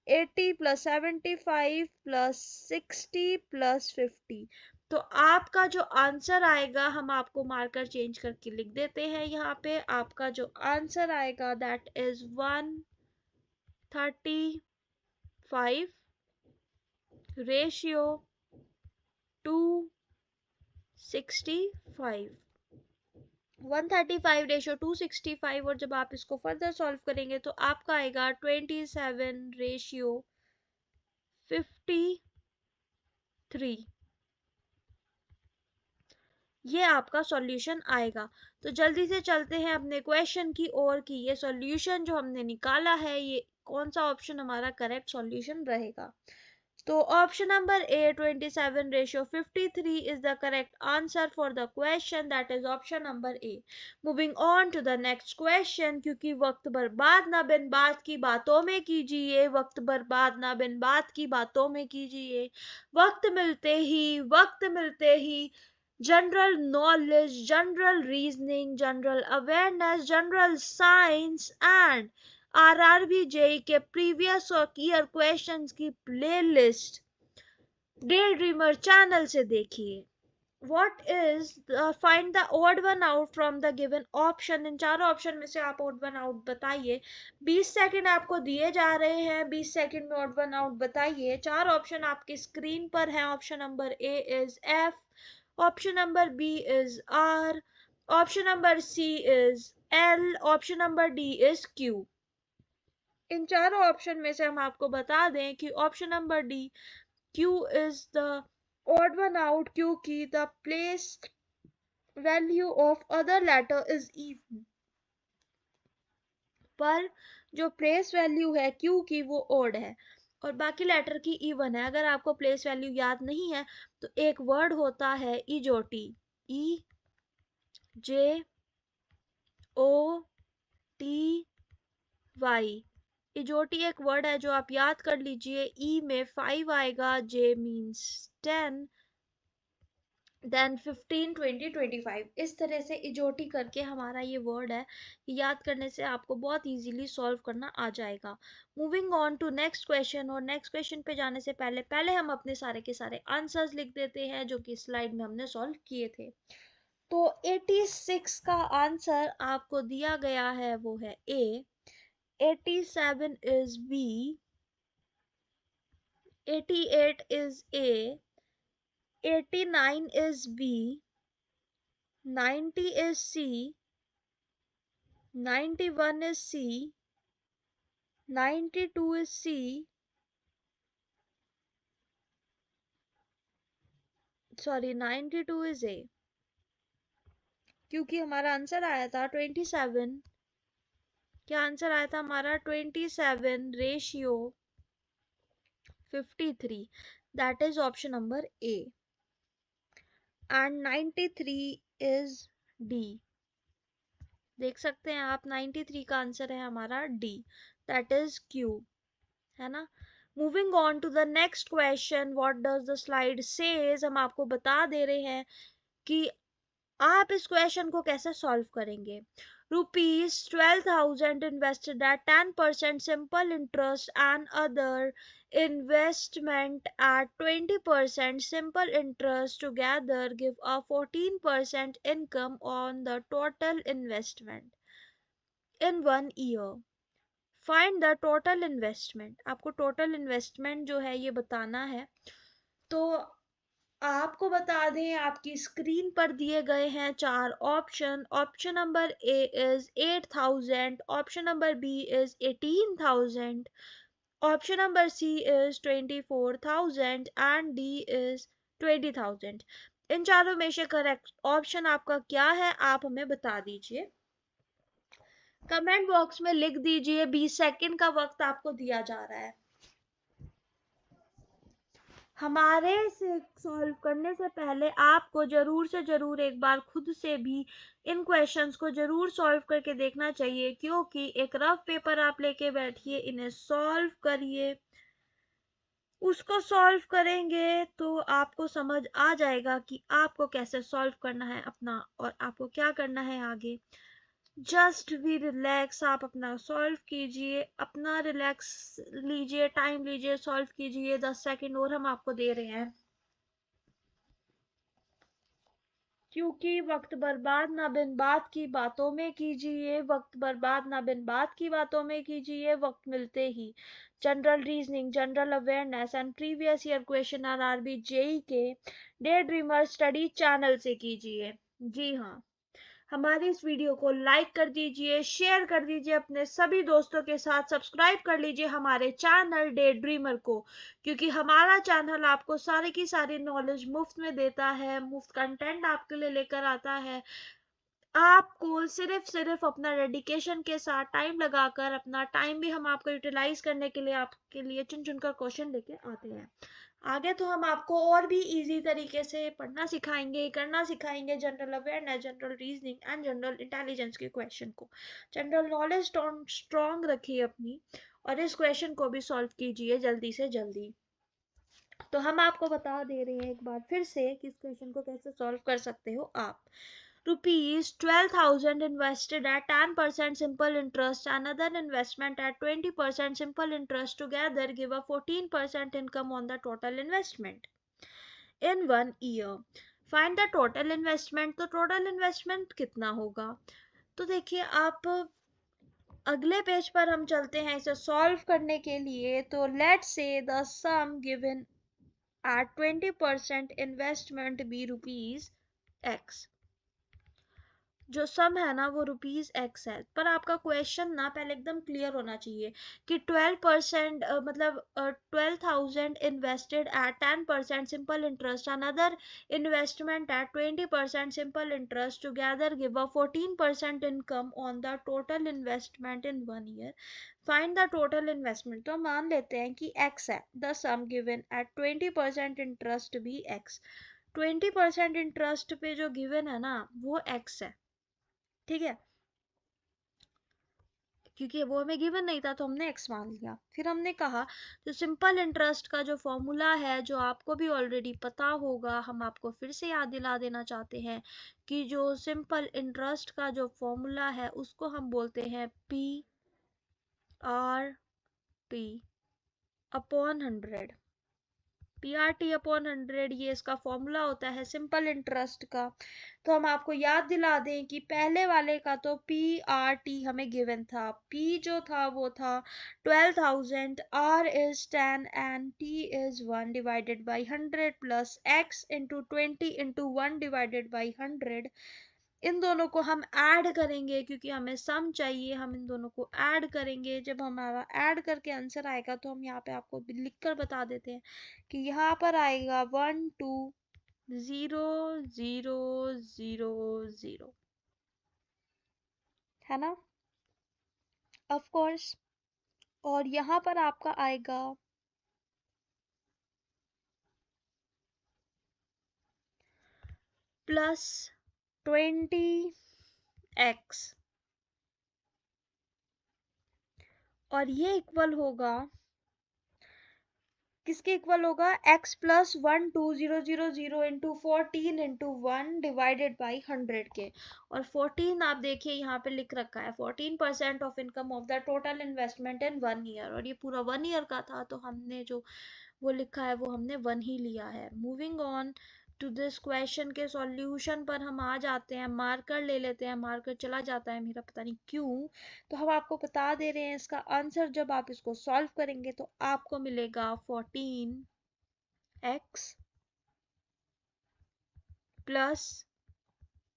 80 plus 75 plus 60 plus 50। तो आपका जो आंसर आएगा, हम आपको मार्कर चेंज करके लिख देते हैं यहाँ पे, आपका जो आंसर आएगा दैट इज 135 रेशियो 265। 135:265। और जब आप इसको फर्दर सॉल्व करेंगे तो आपका आएगा 27:53। ये आपका सॉल्यूशन आएगा। तो जल्दी से चलते हैं अपने क्वेश्चन की ओर कि ये सॉल्यूशन जो हमने निकाला है, ये कौन सा ऑप्शन हमारा करेक्ट सॉल्यूशन रहेगा। तो option number A 27:53 is the correct answer for the question, that is option number A. Moving on to the next question, क्योंकि वक्त बर्बाद ना बिन बात की बातों में कीजिए, वक्त बर्बाद ना बिन बात की बातों में कीजिए। वक्त मिलते ही general knowledge, general reasoning, general awareness, general science and RRB JE के प्रीवियस ईयर क्वेश्चंस की प्लेलिस्ट डे ड्रीमर चैनल से देखिए। What is find the odd one out from the given option। इन चारों ऑप्शन में से आप odd one out बताइए। 20 सेकंड आपको दिए जा रहे हैं, 20 सेकंड में odd one out बताइए। चार ऑप्शन आपकी स्क्रीन पर हैं। Option number A is F, option number B is R, option number C is L, option number D is Q. इन चारों ऑप्शन में से हम आपको बता दें कि option number D Q is the odd one out क्योंकि the place value of other letter is even। पर जो प्लेस वैल्यू है Q की वो ओड है और बाकी लेटर की इवन है। अगर आपको प्लेस वैल्यू याद नहीं है तो एक वर्ड होता है इजोटी, ई जे ओ टी वाई। इजोटी एक वर्ड है जो आप याद कर लीजिए। ई में 5 आएगा, जे मीन्स 10, देन 15, 20, 25। इस तरह से इजोटी करके हमारा ये वर्ड है, याद करने से आपको बहुत इजीली सॉल्व करना आ जाएगा। Moving on to next question. और नेक्स्ट क्वेश्चन पे जाने से पहले हम अपने सारे के सारे आंसर्स लिख देते हैं जो कि स्लाइड में हमने सॉल्व किए थे। तो 86 का आंसर आपको दिया गया है वो है ए, 87 is B, 88 is A, 89 is B, 90 is C, 91 is C, 92 is C, sorry 92 is A, क्योंकि हमारा आंसर आया था 27। क्या आंसर आया था हमारा? 27 ratio 53, that is option number A. And 93 is D. देख सकते हैं आप 93 का आंसर है हमारा डी, दैट इज क्यू, है ना। Moving on to the next question, what does the slide says. हम आपको बता दे रहे हैं कि आप इस क्वेश्चन को कैसे सॉल्व करेंगे। ₹12,000 invested at 10% simple interest and other investment at 20% simple interest together give a 14% income on the total investment in 1 year। Find the total investment। आपको total investment जो है ये बताना है। तो आपको बता दें आपकी स्क्रीन पर दिए गए हैं चार option. Option number A is 8,000, option number B is 18,000, option number C is 24,000 and D is 20,000। इन चारों में से करेक्ट ऑप्शन आपका क्या है आप हमें बता दीजिए, कमेंट बॉक्स में लिख दीजिए। 20 सेकंड का वक्त आपको दिया जा रहा है। हमारे से सॉल्व करने से पहले आपको जरूर से जरूर एक बार खुद से भी इन क्वेश्चंस को जरूर सॉल्व करके देखना चाहिए, क्योंकि एक रफ पेपर आप लेके बैठिए, इन्हें सॉल्व करिए। उसको सॉल्व करेंगे तो आपको समझ आ जाएगा कि आपको कैसे सॉल्व करना है अपना और आपको क्या करना है आगे। जस्ट बी रिलैक्स, आप अपना सॉल्व कीजिए, अपना रिलैक्स लीजिए, टाइम लीजिए, सॉल्व कीजिए। 10 सेकंड और हम आपको दे रहे हैं, क्योंकि वक्त बर्बाद ना बिन बात की बातों में कीजिए, वक्त बर्बाद ना बिन बात की बातों में कीजिए। वक्त मिलते ही general reasoning, general awareness and previous year question RRB JE के डे ड्रीमर स्टडी चैनल से कीजिए। जी हाँ, हमारी इस वीडियो को लाइक कर दीजिए, शेयर कर दीजिए अपने सभी दोस्तों के साथ, सब्सक्राइब कर लीजिए हमारे चैनल डे ड्रीमर को, क्योंकि हमारा चैनल आपको सारी की सारी नॉलेज मुफ्त में देता है, मुफ्त कंटेंट आपके लिए लेकर आता है। आपको सिर्फ अपना डेडिकेशन के साथ टाइम लगाकर, अपना टाइम भी हम आपको यूटिलाइज करने के लिए आपके लिए चुन चुनकर क्वेश्चन लेके आते हैं। आगे तो हम आपको और भी इजी तरीके से पढ़ना सिखाएंगे, करना सिखाएंगे, general awareness, general reasoning and general intelligence के क्वेश्चन को। जनरल नॉलेज स्ट्रॉन्ग रखिए अपनी और इस क्वेश्चन को भी सॉल्व कीजिए जल्दी से जल्दी। तो हम आपको बता दे रहे हैं एक बार फिर से कि इस क्वेश्चन को कैसे सॉल्व कर सकते हो आप। ₹12,000 invested at 10% simple interest, another investment at 20% simple interest together give a 14% income on the total investment. in 1 year. Find the total investment. तो total investment कितना होगा? तो देखिए आप अगले पेज पर हम चलते हैं इसे सॉल्व करने के लिए. तो let's say the sum given at 20% investment be rupees x. जो सम है ना वो रुपीज एक्स है. पर आपका क्वेश्चन ना पहले एकदम क्लियर होना चाहिए कि 12% मतलब 12,000 invested at 10% simple interest, another investment at 20% simple interest, together give a 14% income on the total investment in 1 year. Find the total investment. तो मान लेते हैं कि एक्स है. The sum given at 20% interest भी एक्स. 20% इंटरेस्ट पे जो गिवन है ना वो एक्स है. ठीक है, क्योंकि वो हमें गिवन नहीं था तो हमने एक्स मान लिया. फिर हमने कहा जो सिंपल इंटरेस्ट का जो फॉर्मूला है जो आपको भी ऑलरेडी पता होगा, हम आपको फिर से याद दिला देना चाहते हैं कि जो सिंपल इंटरेस्ट का जो फॉर्मूला है उसको हम बोलते हैं P R T upon 100. PRT upon 100 ये इसका फॉर्मूला होता है सिंपल इंटरेस्ट का. तो हम आपको याद दिला दें कि पहले वाले का तो PRT हमें गिवन था. P जो था वो था 12,000, R is 10 and T is 1 divided by 100 plus X into 20 into 1 divided by 100. इन दोनों को हम ऐड करेंगे क्योंकि हमें सम चाहिए. हम इन दोनों को ऐड करेंगे. जब हमारा ऐड करके आंसर आएगा तो हम यहाँ पे आपको लिख कर बता देते हैं कि यहाँ पर आएगा 12000 है ना, ऑफ कोर्स. और यहाँ पर आपका आएगा +20x और ये इक्वल होगा किसके इक्वल होगा? x plus 12000 into 14 into 1 divided by 100 के. और 14 आप देखिए यहाँ पे लिख रखा है 14% of income of the total investment in 1 year. और ये पूरा 1 year का था तो हमने जो वो लिखा है वो हमने 1 ही लिया है. Moving on to this question के सॉल्यूशन पर हम आ जाते हैं. मार्कर ले लेते हैं. मार्कर चला जाता है मेरा पता नहीं क्यों. तो हम आपको बता दे रहे हैं इसका आंसर जब आप इसको सॉल्व करेंगे तो आपको मिलेगा 14x प्लस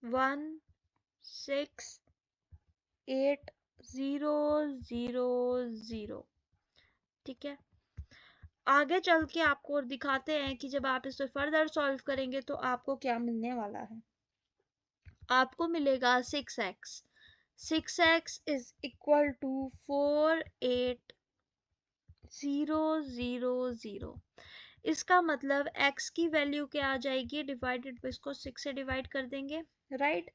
16800. ठीक है, आगे चल के आपको दिखाते हैं कि जब आप इसे फर्दर सॉल्व करेंगे तो आपको क्या मिलने वाला है. आपको मिलेगा 6x. 6x is equal to 48000. इसका मतलब x की वैल्यू क्या आ जाएगी? डिवाइडेड, इसको 6 से डिवाइड कर देंगे. राइट,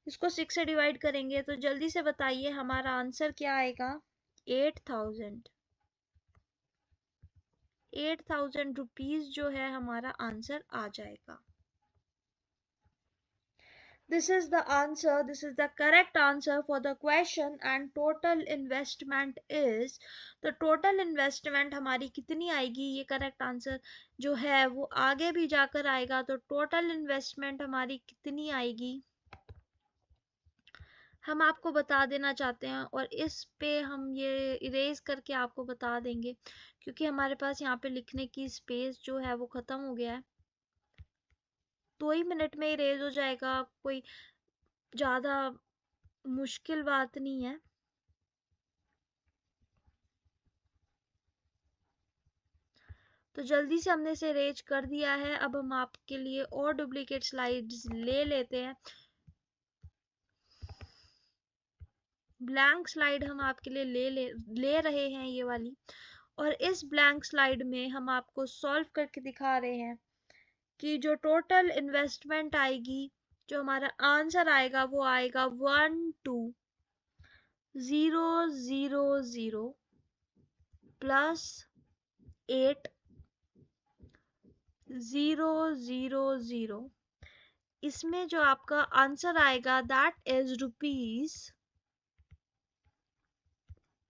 इसको 6 से डिवाइड करेंगे तो जल्दी से बताइए हमारा आंसर क्या आएगा? 8000. 8000 रुपीज जो है हमारा आंसर आ जाएगा. This is the answer. This is the correct answer for the question. And total investment is, the total investment हमारी कितनी आएगी? ये correct answer जो है वो आगे भी जाकर आएगा. तो total investment हमारी कितनी आएगी हम आपको बता देना चाहते हैं. और इस पे हम ये इरेज करके आपको बता देंगे क्योंकि हमारे पास यहाँ पे लिखने की स्पेस जो है वो खत्म हो गया है. 2 ही मिनट में इरेज हो जाएगा. कोई ज़्यादा मुश्किल बात नहीं है. तो जल्दी से हमने इसे अरेंज कर दिया है. अब हम आपके लिए और डुप्लीकेट स्लाइड्स ले लेते हैं. ब्लैंक स्लाइड हम आपके लिए ले रहे हैं ये वाली. और इस ब्लैंक स्लाइड में हम आपको सॉल्व करके दिखा रहे हैं कि जो टोटल इन्वेस्टमेंट आएगी, जो हमारा आंसर आएगा वो आएगा 12000 प्लस 8000. इसमें जो आपका आंसर आएगा that is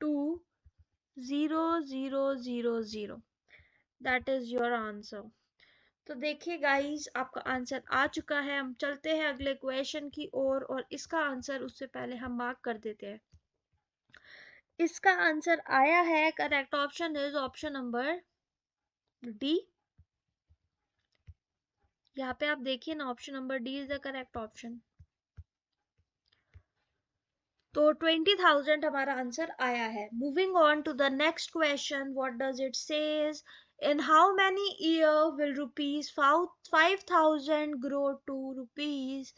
₹2,000. That is your answer. तो देखिए गाइस, आपका आंसर आ चुका है। हम चलते हैं अगले क्वेश्चन की ओर और इसका आंसर उससे पहले हम मार्क कर देते हैं। इसका आंसर आया है, correct option is option number D. यहाँ पे आप देखिए ना, option number D is the correct option. तो 20,000 हमारा आंसर आया है। Moving on to the next question, what does it says, in how many year will rupees 5,000 grow to rupees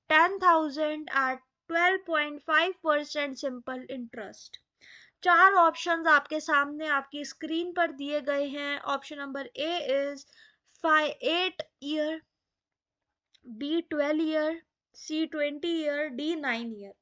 10,000 at 12.5% simple interest? चार ऑप्शंस आपके सामने आपकी स्क्रीन पर दिए गए हैं। Option number A is 8 year, B 12 year, C 20 year, D 9 year.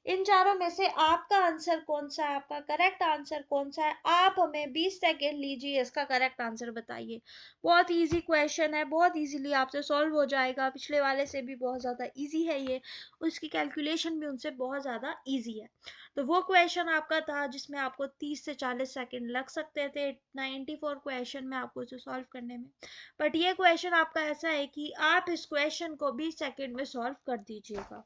इन चारों में से आपका आंसर कौन सा है, आपका करेक्ट आंसर कौन सा है? आप हमें 20 सेकेंड लीजिए, इसका करेक्ट आंसर बताइए। बहुत इजी क्वेश्चन है, बहुत इजीली आपसे सॉल्व हो जाएगा। पिछले वाले से भी बहुत ज़्यादा इजी है ये, उसकी कैलकुलेशन भी उनसे बहुत ज़्यादा इजी है। तो वो क्वेश्चन आपका था जिसमें आपको 30 से 40 सेकेंड लग सकते थे 94 क्वेश्चन में आपको इसे सॉल्व करने में। बट ये क्वेश्चन आपका ऐसा है कि आप इस क्वेश्चन को 20 सेकेंड में सॉल्व कर दीजिएगा।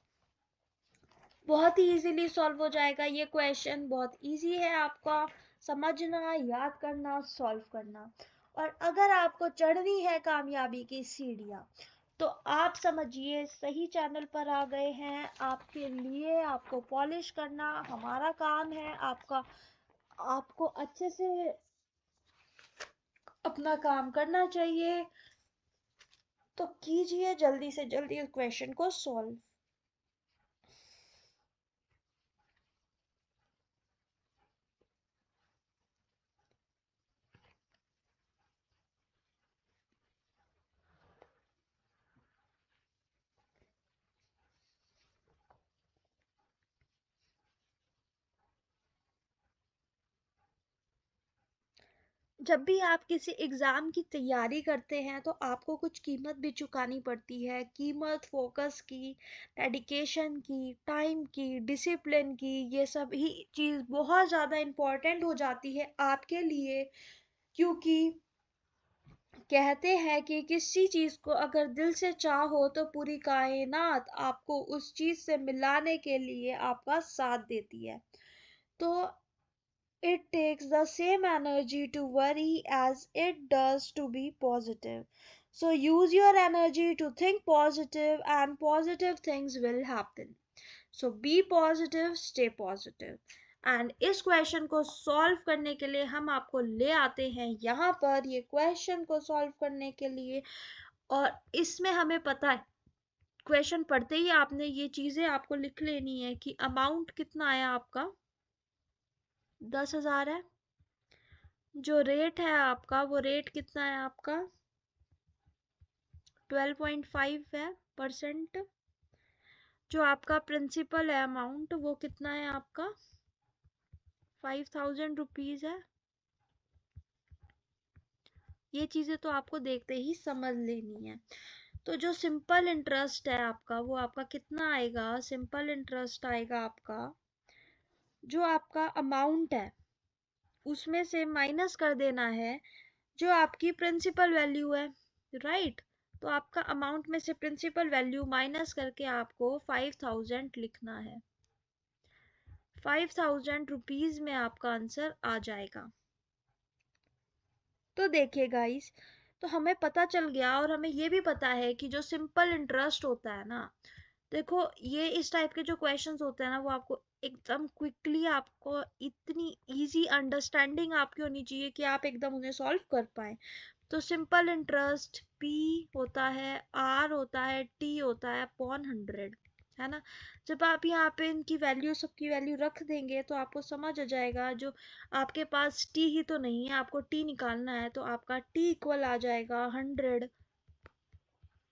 बहुत ही इजीली सॉल्व हो जाएगा ये क्वेश्चन। बहुत इजी है आपका समझना, याद करना, सॉल्व करना। और अगर आपको चढ़नी है कामयाबी की सीढ़ियाँ, तो आप समझिए सही चैनल पर आ गए हैं। आपके लिए आपको पॉलिश करना हमारा काम है। आपको अच्छे से अपना काम करना चाहिए। तो कीजिए जल्दी से जल्दी उस क्वेश्चन को सॉल्व। जब भी आप किसी एग्जाम की तैयारी करते हैं तो आपको कुछ कीमत भी चुकानी पड़ती है। कीमत फोकस की, डेडिकेशन की, टाइम की, डिसिप्लिन की, ये सब ही चीज़ बहुत ज़्यादा इम्पोर्टेंट हो जाती है आपके लिए। क्योंकि कहते हैं कि किसी चीज़ को अगर दिल से चाहो तो पूरी कायनात आपको उस चीज़ से मिलाने के लिए आपका साथ देती है। तो it takes the same energy to worry as it does to be positive. So use your energy to think positive and positive things will happen. So be positive, stay positive. And इस क्वेश्चन को सॉल्व करने के लिए हम आपको ले आते हैं यहाँ पर ये क्वेश्चन को सॉल्व करने के लिए। और इसमें हमें पता है, क्वेश्चन पढ़ते ही आपने ये चीज़ें आपको लिख लेनी है कि अमाउंट कितना आया आपका, 10,000 है। जो रेट है आपका, वो रेट कितना है आपका, 12.5 है परसेंट। जो आपका प्रिंसिपल है अमाउंट, वो कितना है आपका, 5,000 रुपीज़ है। ये चीज़ें तो आपको देखते ही समझ लेनी है। तो जो सिंपल इंटरेस्ट है आपका, वो आपका कितना आएगा, सिंपल इंटरेस्ट आएगा आपका, जो आपका अमाउंट है उसमें से माइनस कर देना है जो आपकी प्रिंसिपल वैल्यू है, राइट। तो आपका अमाउंट में से प्रिंसिपल वैल्यू माइनस करके आपको 5,000 लिखना है। 5,000 रुपीज में आपका आंसर आ जाएगा। तो देखिए गाइस, तो हमें पता चल गया और हमें ये भी पता है कि जो सिंपल इंटरेस्ट होता है ना, देखो ये इस टाइप के जो क्वेश्चंस होते हैं ना, वो आपको एकदम क्विकली, आपको इतनी इजी अंडरस्टैंडिंग आपकी होनी चाहिए कि आप एकदम उन्हें सॉल्व कर पाए। तो सिंपल इंटरेस्ट P होता है, R होता है, T होता है अपॉन 100, है ना। जब आप यहाँ पे इनकी वैल्यू, सबकी वैल्यू रख देंगे तो आपको समझ आ जाएगा। जो आपके पास T ही तो नहीं है, आपको T निकालना है, तो आपका T इक्वल आ जाएगा 100